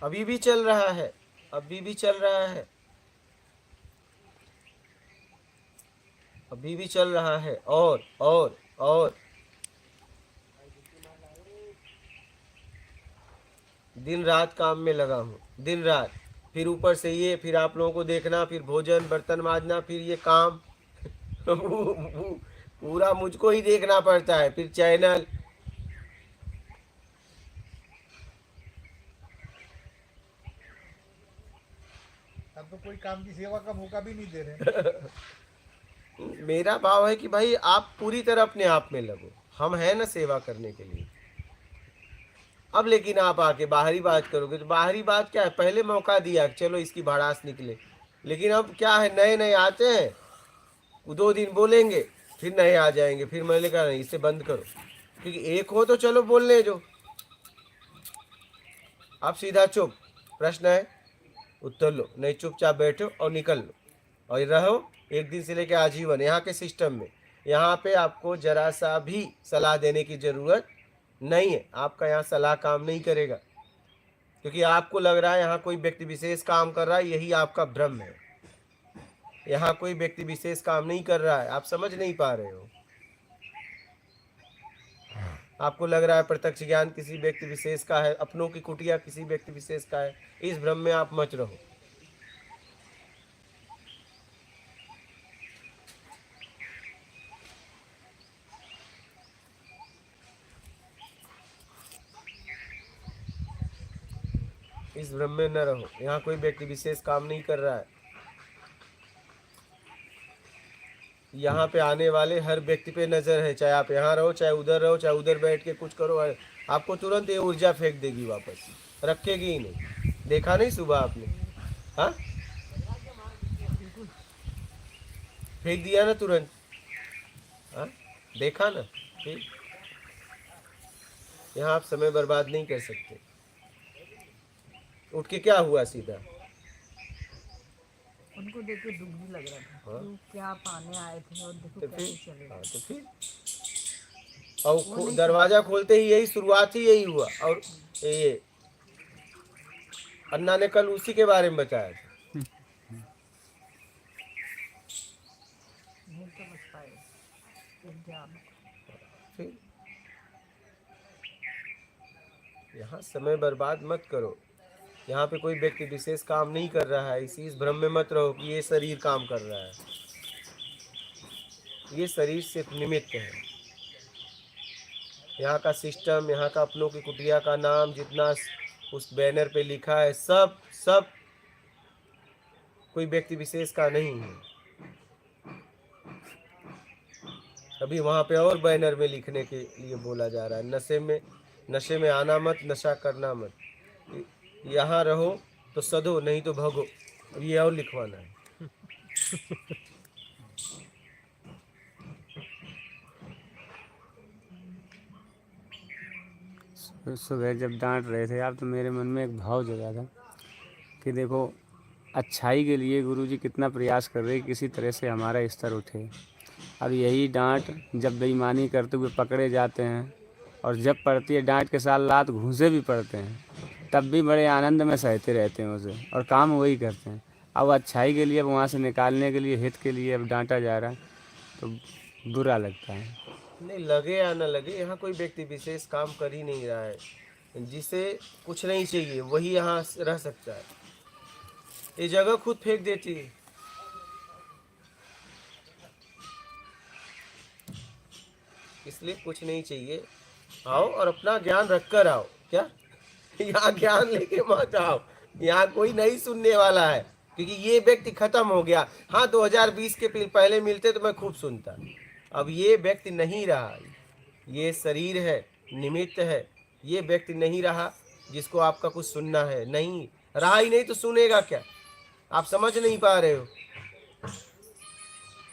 S1: अभी भी चल रहा है, अभी भी चल रहा है, अभी भी चल रहा है। और दिन रात काम में लगा हूँ, दिन रात। फिर ऊपर से ये, फिर आप लोगों को देखना, फिर भोजन, बर्तन माजना, फिर ये काम पूरा मुझको ही देखना पड़ता है, फिर चैनल।
S3: अब तो कोई काम की सेवा का मौका भी नहीं दे रहे।
S1: मेरा भाव है कि भाई आप पूरी तरह अपने आप में लगो, हम हैं ना सेवा करने के लिए। अब लेकिन आप आके बाहरी बात करोगे तो बाहरी बात क्या है, पहले मौका दिया चलो इसकी भड़ास निकले, लेकिन अब क्या है, नए नए आते हैं, 2 दिन बोलेंगे, फिर नए आ जाएंगे, फिर मैंने कहा नहीं, इसे बंद करो, क्योंकि एक हो तो चलो बोलने जो। आप सीधा चुप, प्रश्न है उत्तर लो, नहीं चुपचाप बैठो और निकल लो, और रहो 1 दिन से लेकर आजीवन यहाँ के सिस्टम में। यहाँ पे आपको जरा सा भी सलाह देने की जरूरत नहीं है, आपका यहाँ सलाह काम नहीं करेगा, क्योंकि आपको लग रहा है यहाँ कोई व्यक्ति विशेष काम कर रहा है, यही आपका भ्रम है। यहाँ कोई व्यक्ति विशेष काम नहीं कर रहा है, आप समझ नहीं पा रहे हो। आपको लग रहा है प्रत्यक्ष ज्ञान किसी व्यक्ति विशेष का है, अपनों की कुटिया किसी व्यक्ति विशेष का है, इस भ्रम में आप मच रहो। इस भ्रम में न रहो। यहाँ कोई व्यक्ति विशेष काम नहीं कर रहा है। यहाँ पे आने वाले हर व्यक्ति पे नजर है, चाहे आप यहाँ रहो, चाहे उधर बैठ के कुछ करो, आपको तुरंत ये ऊर्जा फेंक देगी वापस, रखेगी ही नहीं। देखा नहीं सुबह आपने? हाँ, फेंक दिया ना तुरंत। हाँ, देखा ना? ठीक, यहाँ आप समय बर्बाद नहीं कर सकते। उठ के क्या हुआ सीधा?
S9: उनको देख के दुख भी लग रहा था।
S1: हाँ?
S9: क्यों क्या पाने आए थे और देखो
S1: तो
S9: कैसे
S1: फिर
S9: चले
S1: हाँ,
S9: गए।
S1: तो फिर और दरवाजा खोलते ही यही शुरुआत ही यही हुआ। और ये अन्ना ने कल उसी के बारे में बताया था।
S9: नहीं तो बच पाए एग्जाम।
S1: फिर यहाँ समय बर्बाद मत करो। यहाँ पे कोई व्यक्ति विशेष काम नहीं कर रहा है। इस भ्रम में मत रहो कि ये शरीर काम कर रहा है। ये शरीर सिर्फ निमित्त है। यहाँ का सिस्टम, यहाँ का अपनों की कुटिया का नाम जितना उस बैनर पे लिखा है, सब कोई व्यक्ति विशेष का नहीं है। अभी वहाँ पे और बैनर में लिखने के लिए बोला जा रहा है, नशे में आना मत, नशा करना मत, यहाँ रहो तो सदो नहीं तो भगो। अब ये और लिखवाना है।
S7: सुबह जब डांट रहे थे आप तो मेरे मन में एक भाव जगा था कि देखो अच्छाई के लिए गुरुजी कितना प्रयास कर रहे हैं, किसी तरह से हमारा स्तर उठे। अब यही डांट जब बेईमानी करते हुए पकड़े जाते हैं और जब पड़ती है डांट के साथ लात घूंसे भी पड़ते हैं, तब भी बड़े आनंद में सहते रहते हैं उसे और काम वही करते हैं। अब अच्छाई के लिए, अब वहाँ से निकालने के लिए, हित के लिए अब डांटा जा रहा है तो बुरा लगता है।
S1: नहीं, लगे या न लगे, यहाँ कोई व्यक्ति विशेष काम कर ही नहीं रहा है। जिसे कुछ नहीं चाहिए वही यहाँ रह सकता है। ये जगह खुद फेंक देती है। इसलिए कुछ नहीं चाहिए, आओ और अपना ज्ञान रखकर आओ। क्या यहाँ ज्ञान लेके मत आओ, यहाँ कोई नहीं सुनने वाला है, क्योंकि ये व्यक्ति खत्म हो गया। हाँ, 2020 के पहले मिलते तो मैं खूब सुनता। अब ये व्यक्ति नहीं रहा। ये शरीर है, निमित्त है। ये व्यक्ति नहीं रहा जिसको आपका कुछ सुनना है। नहीं रहा ही नहीं तो सुनेगा क्या? आप समझ नहीं पा रहे हो।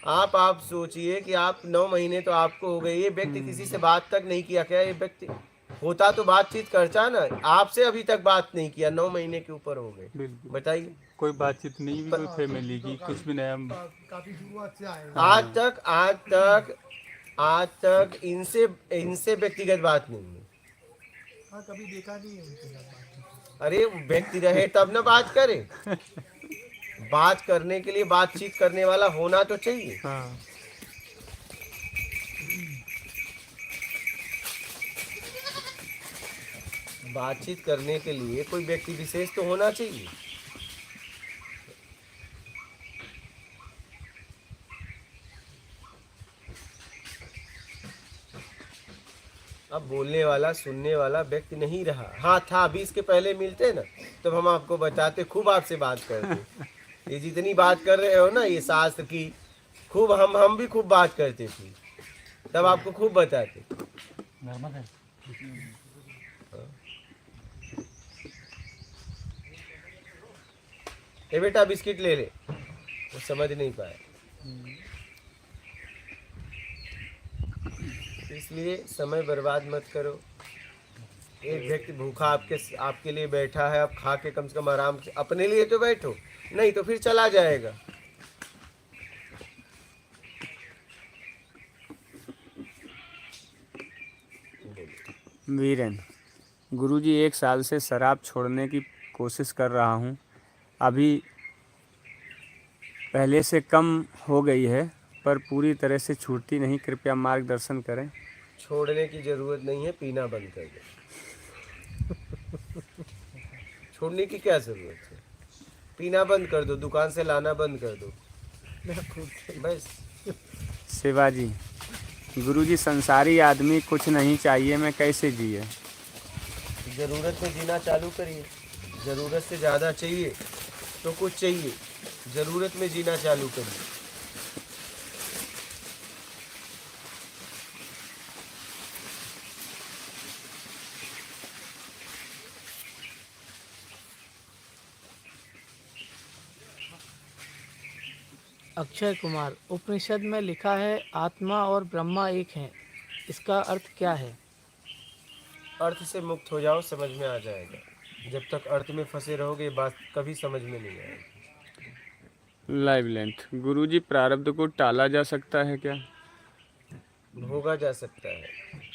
S1: आप सोचिए कि आप 9 महीने तो आपको हो गए, ये व्यक्ति किसी से बात तक नहीं किया। क्या ये व्यक्ति होता तो बातचीत करता ना? आपसे अभी तक बात नहीं किया, 9 महीने के ऊपर हो गए।
S6: बिल्कुल
S1: बताइए,
S6: कोई बातचीत नहीं हुई, कोई फैमिली की कुछ भी नया।
S3: काफी शुरुआत से आए।
S1: आज तक इनसे व्यक्तिगत बात नहीं है।
S3: हाँ, कभी देखा नहीं है उनके साथ बात।
S1: अरे व्यक्ति रहे तब ना बात करे। बात करने के लिए बातचीत करने वाला होना तो चाहिए।
S6: हाँ,
S1: बातचीत करने के लिए कोई व्यक्ति विशेष तो होना चाहिए। अब बोलने वाला, सुनने वाला व्यक्ति नहीं रहा। हाँ था, 20 के पहले मिलते ना तब हम आपको बताते, खूब आपसे बात करते। ये जितनी बात कर रहे हो ना, ये शास्त्र की खूब हम भी खूब बात करते थे, तब आपको खूब बताते।
S8: नॉर्मल है।
S1: ए बेटा बिस्किट ले ले, वो समझ नहीं पाया। इसलिए समय बर्बाद मत करो। एक व्यक्ति भूखा आपके लिए बैठा है, आप खा के कम से कम आराम से अपने लिए तो बैठो, नहीं तो फिर चला जाएगा।
S7: वीरेन, गुरुजी 1 साल से शराब छोड़ने की कोशिश कर रहा हूँ। अभी पहले से कम हो गई है पर पूरी तरह से छूटती नहीं। कृपया मार्गदर्शन करें।
S1: छोड़ने की जरूरत नहीं है, पीना बंद कर दो। छोड़ने की क्या जरूरत है? पीना बंद कर दो, दुकान से लाना बंद कर दो, बस।
S7: शिवाजी, गुरुजी संसारी आदमी कुछ नहीं चाहिए, मैं कैसे जिए?
S1: जरूरत में जीना चालू करिए। ज़रूरत से ज़्यादा चाहिए तो कुछ चाहिए, ज़रूरत में जीना चालू करिए।
S5: अक्षय कुमार, उपनिषद में लिखा है आत्मा और ब्रह्मा एक हैं, इसका अर्थ क्या है?
S1: अर्थ से मुक्त हो जाओ, समझ में आ जाएगा। जब तक अर्थ में फंसे रहोगे बात कभी समझ में नहीं आएगी।
S7: Live length. गुरुजी, प्रारब्ध को टाला जा सकता है क्या?
S1: भोगा जा सकता है।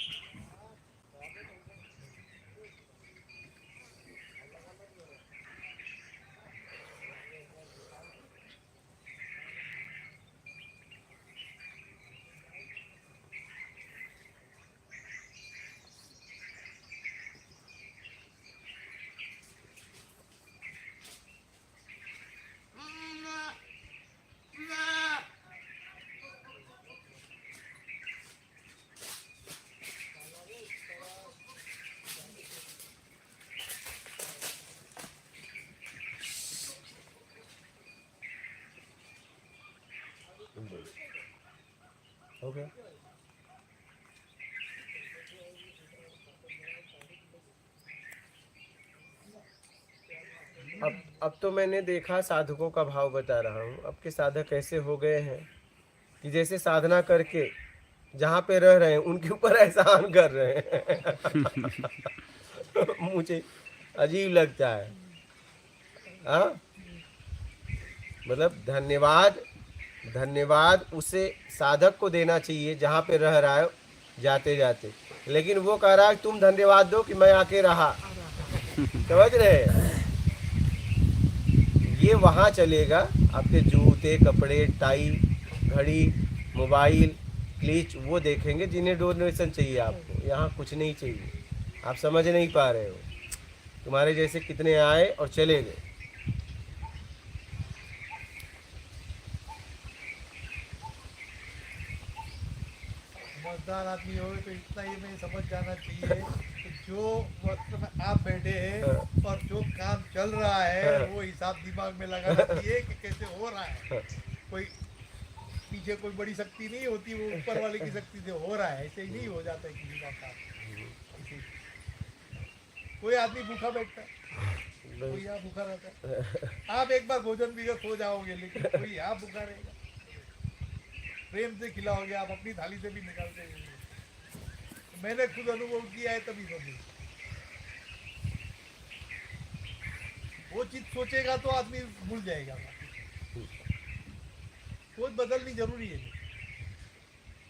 S1: हो गया। अब तो मैंने देखा, साधकों का भाव बता रहा हूँ। अब के साधक ऐसे हो गए हैं कि जैसे साधना करके जहाँ पे रह रहे हैं उनके ऊपर एहसान कर रहे हैं। मुझे अजीब लगता है। हाँ, मतलब धन्यवाद, धन्यवाद उसे साधक को देना चाहिए जहाँ पे रह रहा है जाते जाते, लेकिन वो कह रहा है तुम धन्यवाद दो कि मैं आके रहा। समझ रहे हैं? ये वहाँ चलेगा, आपके जूते, कपड़े, टाई, घड़ी, मोबाइल, क्लीच वो देखेंगे जिन्हें डोनेशन चाहिए। आपको यहाँ कुछ नहीं चाहिए, आप समझ नहीं पा रहे हो। तुम्हारे जैसे कितने आए और चले गए।
S3: समझदार आदमी हो तो इतना ही में समझ जाना चाहिए कि जो वक्त में आप बैठे हैं और जो काम चल रहा है वो हिसाब दिमाग में लगाना चाहिए कि कैसे हो रहा है। कोई पीछे कोई बड़ी शक्ति नहीं होती, वो ऊपर वाले की शक्ति से हो रहा है। ऐसे ही नहीं हो जाता है किसी का काम। कोई आदमी भूखा बैठता है, कोई यहाँ भूखा रहता है। आप एक बार भोजन भी खो जाओगे, लेकिन कोई यहाँ भूखा रहेगा। प्रेम से खिलाओगे, आप अपनी थाली से भी निकालते हैं। मैंने खुद अनुभव किया है, तभी समझे। वो चीज सोचेगा तो आदमी भूल जाएगा। सोच बदलनी जरूरी है।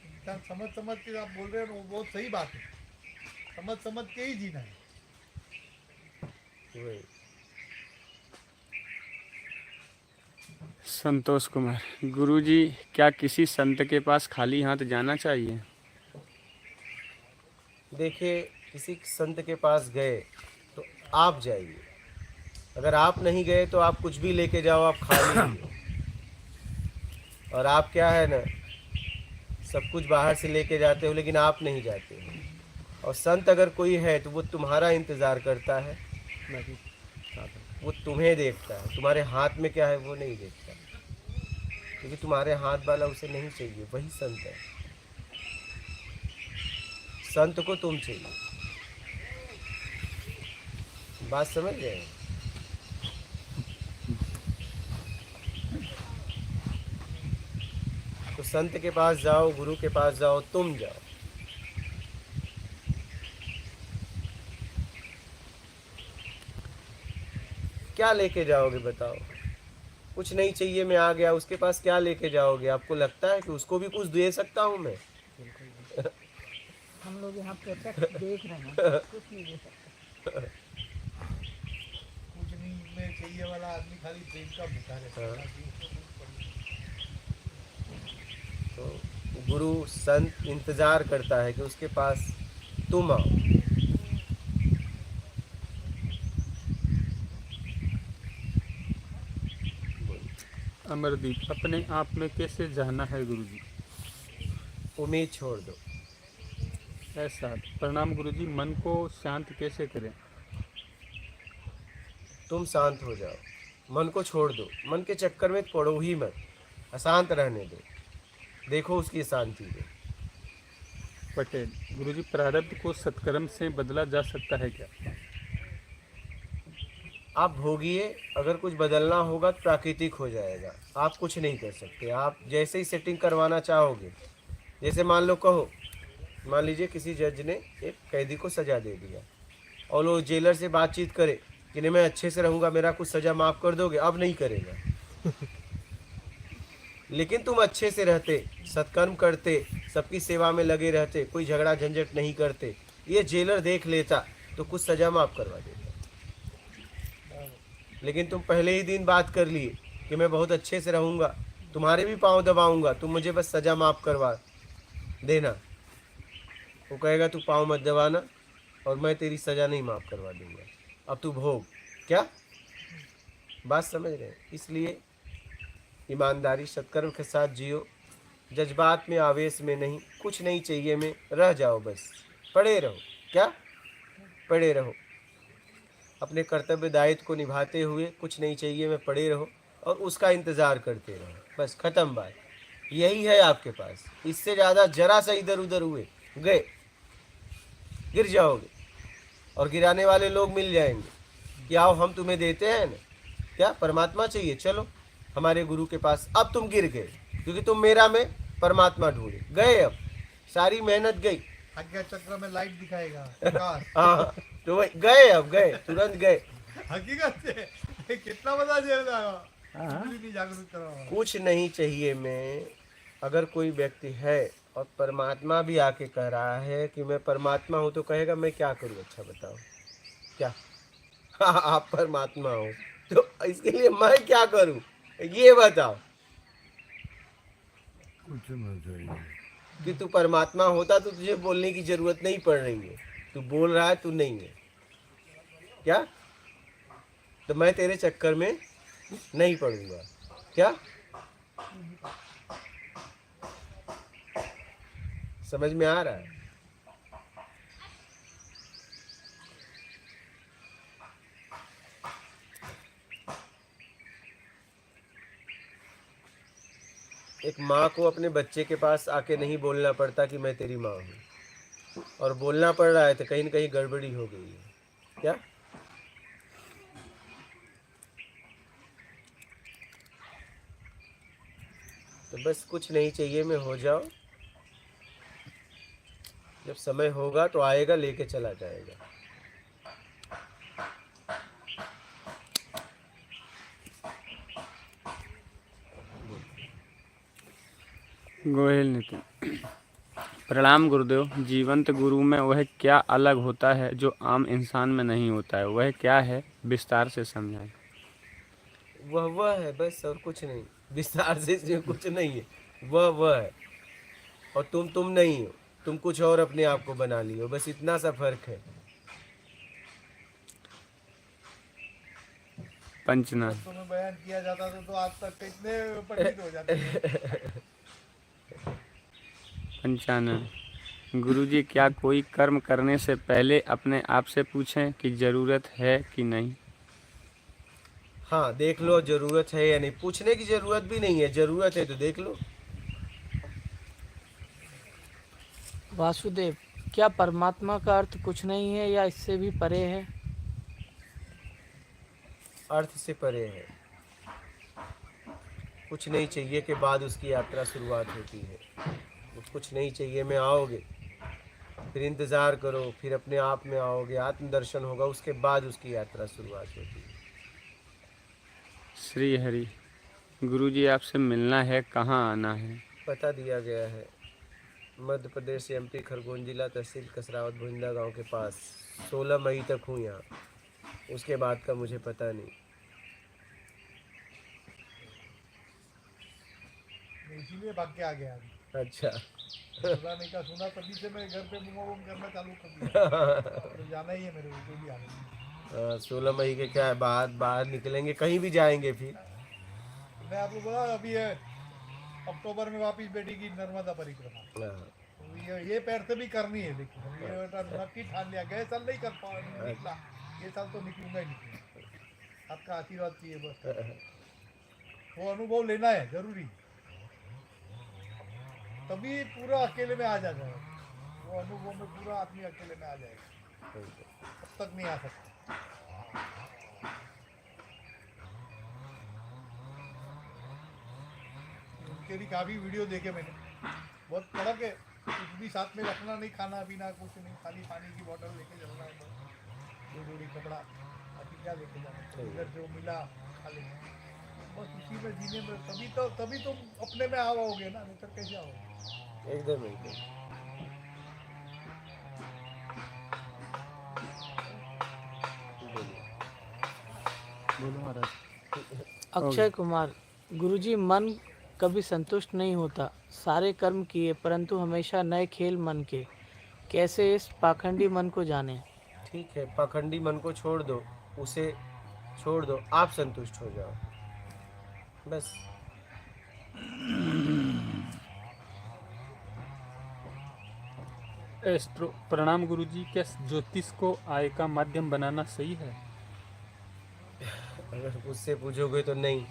S3: इंसान समझ समझ के आप बोल रहे हो, वो बहुत सही बात है। समझ समझ के ही जीना है।
S7: संतोष कुमार, गुरुजी, क्या किसी संत के पास खाली हाथ जाना चाहिए?
S1: देखिए, किसी संत के पास गए तो आप जाइए। अगर आप नहीं गए तो आप कुछ भी लेके जाओ, आप खाली हो। और आप क्या है ना, सब कुछ बाहर से लेके जाते हो लेकिन आप नहीं जाते हो। और संत अगर कोई है तो वो तुम्हारा इंतज़ार करता है, वो तुम्हें देखता है। तुम्हारे हाथ में क्या है वो नहीं देखता, क्योंकि तुम्हारे हाथ वाला उसे नहीं चाहिए। वही संत है। संत को तुम चाहिए। बात समझ गए? तो संत के पास जाओ, गुरु के पास जाओ, तुम जाओ। क्या लेके जाओगे बताओ? कुछ नहीं चाहिए, मैं आ गया, उसके पास क्या लेके जाओगे? आपको लगता है कि उसको भी कुछ दे सकता हूँ मैं?
S9: हम लोग यहाँ प्रत्यक्ष देख रहे हैं, कुछ नहीं दे सकते।
S3: कुछ नहीं में चाहिए वाला आदमी खाली प्रेम का भूखा रहता है।
S1: तो गुरु संत इंतजार करता है कि उसके पास तुम आओ।
S6: अमरदीप, अपने आप में कैसे जाना है गुरुजी?
S1: उम्मीद छोड़ दो।
S6: ऐसा। प्रणाम गुरुजी, मन को शांत कैसे करें?
S1: तुम शांत हो जाओ, मन को छोड़ दो, मन के चक्कर में पड़ो ही मत, अशांत रहने दो, देखो उसकी शांति दो।
S6: पटेल, गुरुजी प्रारब्ध को सत्कर्म से बदला जा सकता है क्या?
S1: आप भोगिए, अगर कुछ बदलना होगा तो प्राकृतिक हो जाएगा, आप कुछ नहीं कर सकते। आप जैसे ही सेटिंग करवाना चाहोगे, जैसे मान लो कहो, मान लीजिए किसी जज ने एक कैदी को सजा दे दिया और वो जेलर से बातचीत करे कि नहीं मैं अच्छे से रहूँगा, मेरा कुछ सजा माफ़ कर दोगे, अब नहीं करेगा। लेकिन तुम अच्छे से रहते, सत्कर्म करते, सबकी सेवा में लगे रहते, कोई झगड़ा झंझट नहीं करते, ये जेलर देख लेता तो कुछ सजा माफ़ करवा देता। लेकिन तुम पहले ही दिन बात कर लिए कि मैं बहुत अच्छे से रहूँगा, तुम्हारे भी पाँव दबाऊँगा, तुम मुझे बस सज़ा माफ़ करवा देना। वो कहेगा तू पाँव मत दबाना और मैं तेरी सज़ा नहीं माफ़ करवा दूँगा, अब तू भोग। क्या बात समझ रहे हैं? इसलिए ईमानदारी सत्कर्म के साथ जियो, जज्बात में आवेश में नहीं, कुछ नहीं चाहिए में रह जाओ, बस पड़े रहो। क्या पड़े रहो, अपने कर्तव्य दायित्व को निभाते हुए, कुछ नहीं चाहिए में पड़े रहो और उसका इंतज़ार करते रहो, बस ख़त्म बात। यही है आपके पास, इससे ज़्यादा जरा सा इधर उधर हुए गए गिर जाओगे और गिराने वाले लोग मिल जाएंगे कि आओ हम तुम्हें देते हैं ना। क्या परमात्मा चाहिए, चलो हमारे गुरु के पास। अब तुम गिर गए क्योंकि तुम मेरा में परमात्मा ढूंढे गए, अब सारी मेहनत गई।
S3: आज्ञा चक्र में लाइट दिखाएगा प्रकाश।
S1: हाँ तो वही गए, अब गए, तुरंत गए।
S3: हकीकत से कितना बड़ा जेल जागरूक करा।
S1: कुछ नहीं चाहिए में, अगर कोई व्यक्ति है और परमात्मा भी आके कह रहा है कि मैं परमात्मा हूँ, तो कहेगा मैं क्या करूँ? अच्छा बताओ क्या? हाँ, आप परमात्मा हो तो इसके लिए मैं क्या करूँ, ये बताओ।
S4: कुछ नहीं चाहिए।
S1: कि तू परमात्मा होता तो तुझे बोलने की जरूरत नहीं पड़ रही है, तू बोल रहा है, तू नहीं है। क्या? तो मैं तेरे चक्कर में नहीं पड़ूंगा। क्या समझ में आ रहा है? एक माँ को अपने बच्चे के पास आके नहीं बोलना पड़ता कि मैं तेरी माँ हूँ, और बोलना पड़ रहा है तो कहीं न कहीं गड़बड़ी हो गई है। क्या? तो बस कुछ नहीं चाहिए में हो जाओ, जब समय होगा तो आएगा, लेके चला जाएगा।
S7: गोहिल नितिन, प्रणाम गुरुदेव। जीवंत गुरु में वह क्या अलग होता है जो आम इंसान में नहीं होता है? वह क्या है, विस्तार से समझाएं।
S1: वह है बस, और कुछ नहीं। विस्तार से इसमें कुछ नहीं है, वह है। और तुम नहीं हो, तुम कुछ और अपने आप को बना लियो, बस इतना सा फर्क है।
S7: पंचनाथ,
S3: तो में बयान किया जाता था तो आज तक कितने पंडित हो जाते हैं।
S7: पंचानन, गुरुजी क्या कोई कर्म करने से पहले अपने आप से पूछें कि ज़रूरत है कि नहीं?
S1: हाँ, देख लो जरूरत है या नहीं। पूछने की जरूरत भी नहीं है, जरूरत है तो देख लो।
S9: वासुदेव, क्या परमात्मा का अर्थ कुछ नहीं है या इससे भी परे है?
S1: अर्थ से परे है। कुछ नहीं चाहिए के बाद उसकी यात्रा शुरुआत होती है। कुछ नहीं चाहिए में आओगे, फिर इंतज़ार करो, फिर अपने आप में आओगे, आत्मदर्शन होगा, उसके बाद उसकी यात्रा शुरुआत होती है।
S7: श्री हरि, गुरुजी आपसे मिलना है, कहाँ आना है?
S1: पता दिया गया है, मध्य प्रदेश एमपी खरगोन जिला, तहसील कसरावत, भुंदा गांव के पास। 16 मई तक हूँ यहाँ, उसके बाद का मुझे पता नहीं।
S3: इसीलिए भाग के आ गया।
S1: अच्छा।
S3: खुदा ने क्या सुना, तभी से मैं घर पे बुम करना चालू कर दिया। तो जाना ही है मेरे को, कोई भी आना।
S1: 16 मई के क्या है, बाहर निकलेंगे, कहीं भी जाएंगे फिर।
S3: मैं आपको बोला अभी है अक्टूबर में वापस बेटी की नर्मदा परिक्रमा,
S1: हाँ,
S3: तो ये पैर से भी करनी है। लेकिन ये नक्की ठान लिया, गए साल नहीं कर निकला, ये साल तो निकलूंगा ही निकलूंगा। आपका आशीर्वाद चाहिए बस। वो अनुभव लेना है जरूरी, तभी पूरा अकेले में आ जाता है। वो अनुभव में पूरा आदमी अकेले में आ जाएगा, अब तक नहीं आ सकता। उनके भी काफ़ी वीडियो देखे मैंने, बहुत कड़क है। कुछ भी साथ में रखना नहीं, खाना पीना कुछ नहीं, खाली पानी की बोतल लेके चलना है, दो जोड़ी कपड़ा, बाकी क्या लेके जाना, इधर जो मिला खा लेना, बस उसी में जीने में। तभी तुम अपने में आओगे ना, नहीं तो कैसे आओगे?
S1: एकदम एकदम।
S5: अक्षय कुमार, गुरुजी मन कभी संतुष्ट नहीं होता, सारे कर्म किए परंतु हमेशा नए खेल मन के, कैसे इस पाखंडी मन को जाने?
S1: ठीक है, पाखंडी मन को छोड़ दो, उसे छोड़ दो, आप संतुष्ट हो जाओ बस।
S6: एस्ट्रो प्रणाम गुरुजी, क्या ज्योतिष को आय का माध्यम बनाना सही है?
S1: अगर उससे पूछोगे तो नहीं।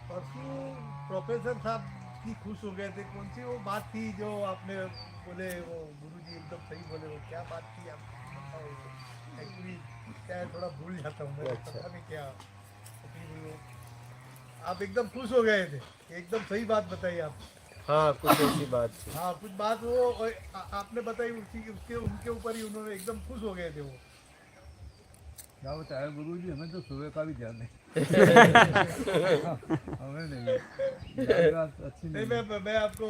S3: परसों प्रोफेसर साहब की खुश हो गए थे, कौन सी वो बात थी जो आपने बोले, वो गुरुजी एकदम सही बोले, वो क्या बात थी आप बताओ? एक्चुअली क्या है, थोड़ा भूल जाता हूँ मैं,
S1: अच्छा।
S3: पता नहीं क्या। लेकिन वो आप एकदम खुश हो गए थे, एकदम सही बात बताई आप।
S1: हाँ, कुछ ऐसी बात थी।
S3: हाँ, कुछ बात वो आपने बताई, उसके उनके ऊपर ही उन्होंने एकदम खुश हो गए थे वो।
S2: क्या बताया गुरुजी, हमें तो सुबह का भी ध्यान नहीं। हमें नहीं, अच्छी
S3: नहीं, मैं आपको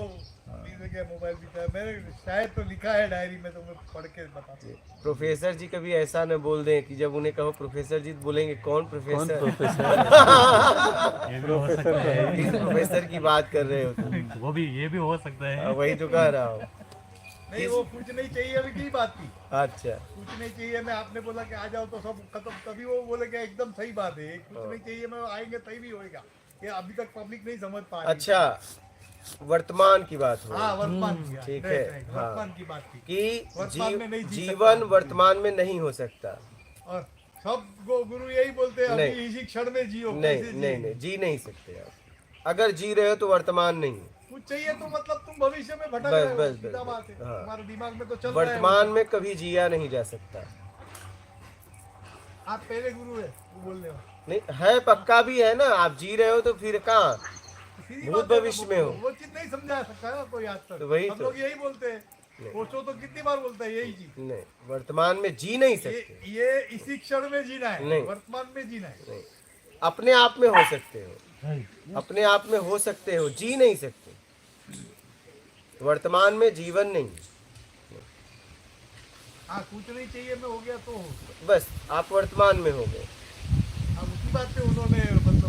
S3: क्या मोबाइल भी था, मैंने शायद तो लिखा है डायरी में, तो मैं पढ़ के बताता हूँ।
S1: प्रोफेसर जी कभी ऐसा न बोल दें कि जब उन्हें कहो प्रोफेसर जी, बोलेंगे कौन प्रोफेसर?
S8: ये भी हो सकता है।
S1: किस प्रोफेसर की बात कर रहे हो तुम?
S8: वो भी, ये भी हो सकता है।
S1: वही तो कह रहा हूँ।
S3: नहीं, वो कुछ नहीं चाहिए अभी की बात थी,
S1: अच्छा,
S3: कुछ नहीं चाहिए। मैं आपने बोला कि आ जाओ तो सब खत्म, तभी वो बोले कि एकदम सही बात है, कुछ नहीं चाहिए, मैं आएंगे तभी भी होएगा। ये अभी तक पब्लिक नहीं समझ पा रही।
S1: अच्छा, वर्तमान की बात हो
S3: हाँ, वर्तमान की,
S1: ठीक
S3: राइट,
S1: है,
S3: राइट,
S1: हाँ।
S3: वर्तमान की बात थी
S1: कि
S3: वर्तमान में नहीं जी
S1: जीवन
S3: सकता।
S1: वर्तमान में नहीं हो सकता।
S3: और सब गुरु यही बोलते हैं,
S1: नहीं।
S3: अभी इसी क्षण में जियो।
S1: नहीं
S3: कैसे
S1: नहीं
S3: जियो?
S1: नहीं, जी नहीं सकते आप। अगर जी रहे हो तो वर्तमान नहीं है।
S3: कुछ चाहिए तो मतलब तुम भविष्य में भटक
S1: बस,
S3: रहे हो,
S1: बस,
S3: सीधा
S1: बस,
S3: बात है।
S1: हाँ।
S3: तुम्हारे दिमाग में तो चल रहा है
S1: वर्तमान
S3: वो।
S1: में कभी जिया नहीं जा सकता।
S3: आप पहले गुरु है वो बोलने वाले।
S1: नहीं है, पक्का भी है ना। आप जी रहे हो तो फिर कहाँ
S3: सीधी
S1: भूत
S3: बात है,
S1: भविष्य में हो।
S3: वो चीज नहीं समझा सकता है कोई आज तक।
S1: तो वही
S3: हम
S1: तो।
S3: लोग यही बोलते हैं, सोचो तो कितनी बार बोलता है यही चीज।
S1: नहीं, वर्तमान में जी नहीं सकते।
S3: ये इसी क्षण में जीना है,
S1: नहीं।
S3: वर्तमान में जीना है।
S1: नहीं, अपने आप में हो सकते हो, अपने आप में हो सकते हो, जी नहीं सकते। वर्तमान में जीवन नहीं।
S3: हाँ, कुछ नहीं चाहिए मैं हो गया तो हो।
S1: बस आप वर्तमान में हो गए।
S3: अब उसी बात पे उन्होंने मतलब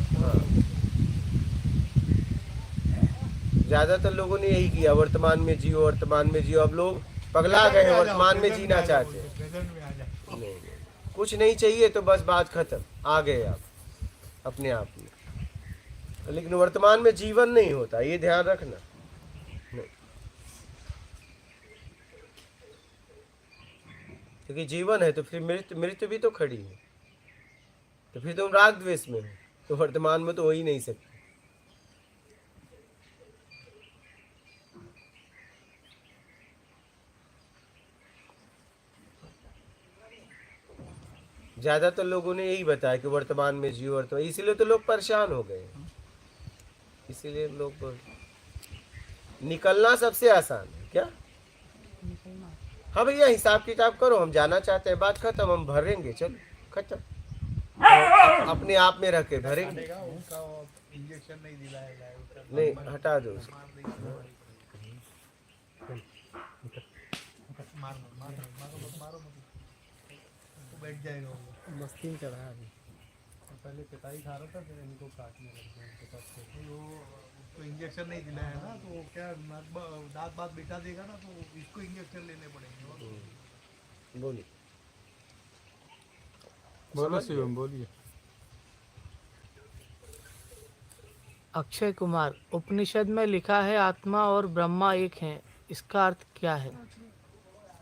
S1: ज्यादातर लोगों ने यही किया, वर्तमान में जियो, वर्तमान में जियो। अब लोग पगला गए हैं, वर्तमान में जीना चाहते हैं।
S3: प्रेजेंट में आ जाओ।
S1: नहीं, नहीं, कुछ नहीं चाहिए तो बस बात खत्म, आ गए आप अपने आप में। लेकिन वर्तमान में जीवन नहीं होता, ये ध्यान रखना। नहीं, क्योंकि जीवन है तो फिर मृत्यु भी तो खड़ी है। तो फिर तुम राग द्वेष में हो, तो वर्तमान में तो हो ही नहीं सकते। ज्यादातर लोगों ने यही बताया कि वर्तमान में जियो, वर्तमान। इसीलिए तो लोग परेशान हो गए, इसीलिए लोग निकलना सबसे आसान है। क्या? हाँ भैया, हिसाब किताब करो, हम जाना चाहते हैं, बात खत्म, हम भरेंगे, चलो खत्म। अपने आप में रख के भरेंगे।
S3: उनका इंजेक्शन नहीं दिलाया जाए,
S1: नहीं, हटा दो उसको।
S3: मारो तो बैठ जाएगा वो।
S5: मस्ती में चढ़ा है अभी।
S3: पहले पिताई खा रहा था, फिर इनको काटने लग गए। वो उसको इंजेक्शन नहीं दिलाया ना, तो वो क्या दांत बात बिठा देगा ना, तो इसको इंजेक्शन लेने पड़ेंगे।
S1: बोलिए।
S6: बोलो शिवम, बोलिए।
S5: अक्षय कुमार, उपनिषद में लिखा है आत्मा और ब्रह्मा एक हैं, इसका अर्थ क्या है?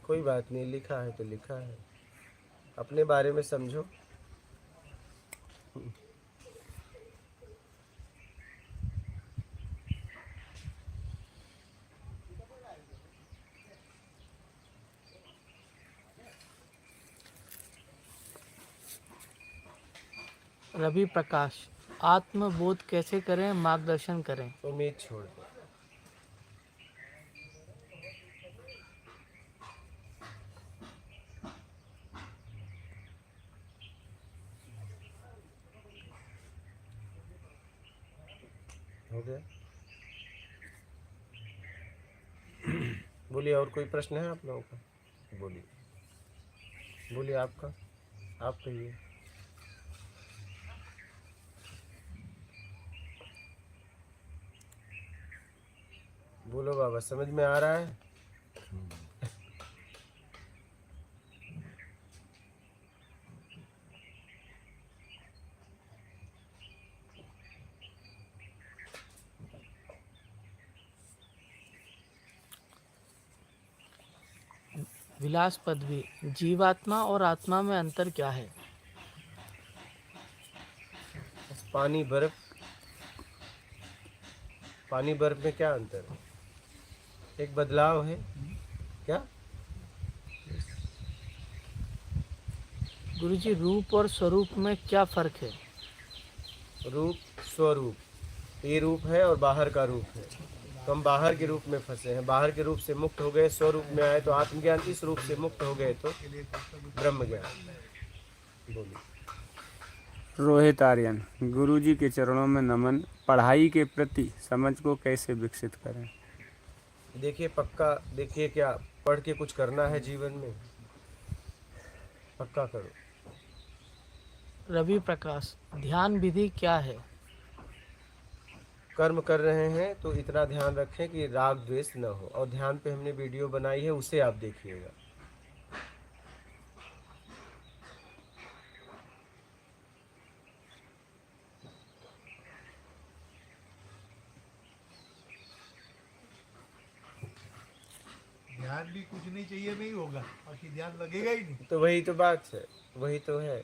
S1: कोई बात नहीं, लिखा है तो लिखा है, अपने बारे में समझो।
S5: रवि प्रकाश, आत्मबोध कैसे करें, मार्गदर्शन करें।
S1: उम्मीद छोड़ दो। हो गया? बोलिए, और कोई प्रश्न है आप लोगों का? बोलिए बोलिए, आपका, आप कहिए। बोलो बाबा, समझ में आ रहा है?
S5: विलास पदवी, जीवात्मा और आत्मा में अंतर क्या है?
S1: पानी बर्फ, पानी बर्फ में क्या अंतर है? एक बदलाव है क्या?
S5: गुरुजी, रूप और स्वरूप में क्या फर्क है?
S1: रूप, स्वरूप, ये रूप है और बाहर का रूप है, तो हम बाहर के रूप में फंसे हैं, बाहर के रूप से मुक्त हो गए, स्वरूप में आए तो आत्मज्ञान, इस रूप से मुक्त हो गए तो ब्रह्म ज्ञान। बोलिए।
S7: रोहित आर्यन, गुरुजी के चरणों में नमन। पढ़ाई के प्रति समझ को कैसे विकसित करें?
S1: देखिए, पक्का देखिए, क्या पढ़ के कुछ करना है जीवन में? पक्का करो।
S5: रवि प्रकाश, ध्यान विधि क्या है?
S1: कर्म कर रहे हैं तो इतना ध्यान रखें कि राग द्वेष न हो, और ध्यान पे हमने वीडियो बनाई है, उसे आप देखिएगा।
S3: ध्यान भी कुछ नहीं चाहिए, नहीं होगा, बाकी ध्यान लगेगा ही नहीं।
S1: तो वही तो बात है, वही तो है।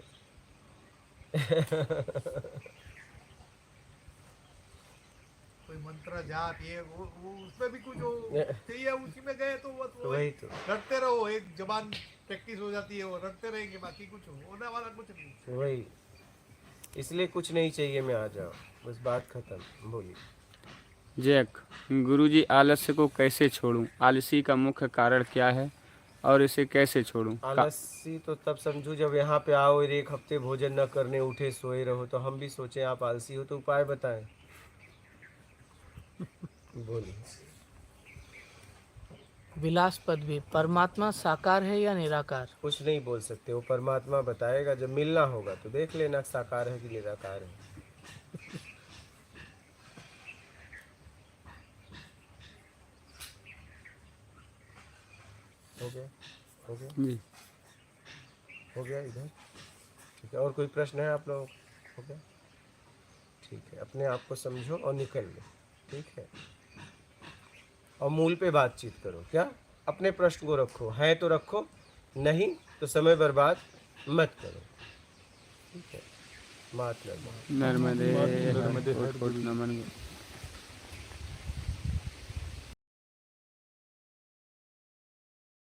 S3: कोई मंत्र जाप ये वो उसमें भी कुछ चाहिए, उसी में गए तो बस
S1: वही तो,
S3: रटते रहो, एक जबान प्रैक्टिस हो जाती है, वो रटते रहेंगे, बाकी कुछ होने वाला कुछ नहीं।
S1: वही, इसलिए कुछ नहीं चाहिए, मैं आ जाओ, बस बात खत्म। बोलिए।
S7: जैक, गुरुजी आलस्य को कैसे छोड़ूं? आलसी का मुख्य कारण क्या है और इसे कैसे छोड़ूं?
S1: आलसी तो तब समझू जब यहाँ पे आओ और एक हफ्ते भोजन न करने, उठे सोए रहो, तो हम भी सोचे आप आलसी हो, तो उपाय बताएं। बोलिए।
S5: विलास पदवी, परमात्मा साकार है या निराकार?
S1: कुछ नहीं बोल सकते, वो परमात्मा बताएगा, जब मिलना होगा तो देख लेना साकार है कि निराकार है। हो गया? हो गया?
S7: जी,
S1: हो गया इधर? ठीक है, और कोई प्रश्न है आप लोगों को? हो गया? ठीक है, अपने आप को समझो और निकल लो, ठीक है? और मूल पे बातचीत करो, क्या? अपने प्रश्न को रखो, है तो रखो, नहीं तो समय बर्बाद मत करो, ठीक है? मात नर्मदा।
S7: नर्मदे हर कोट नमन।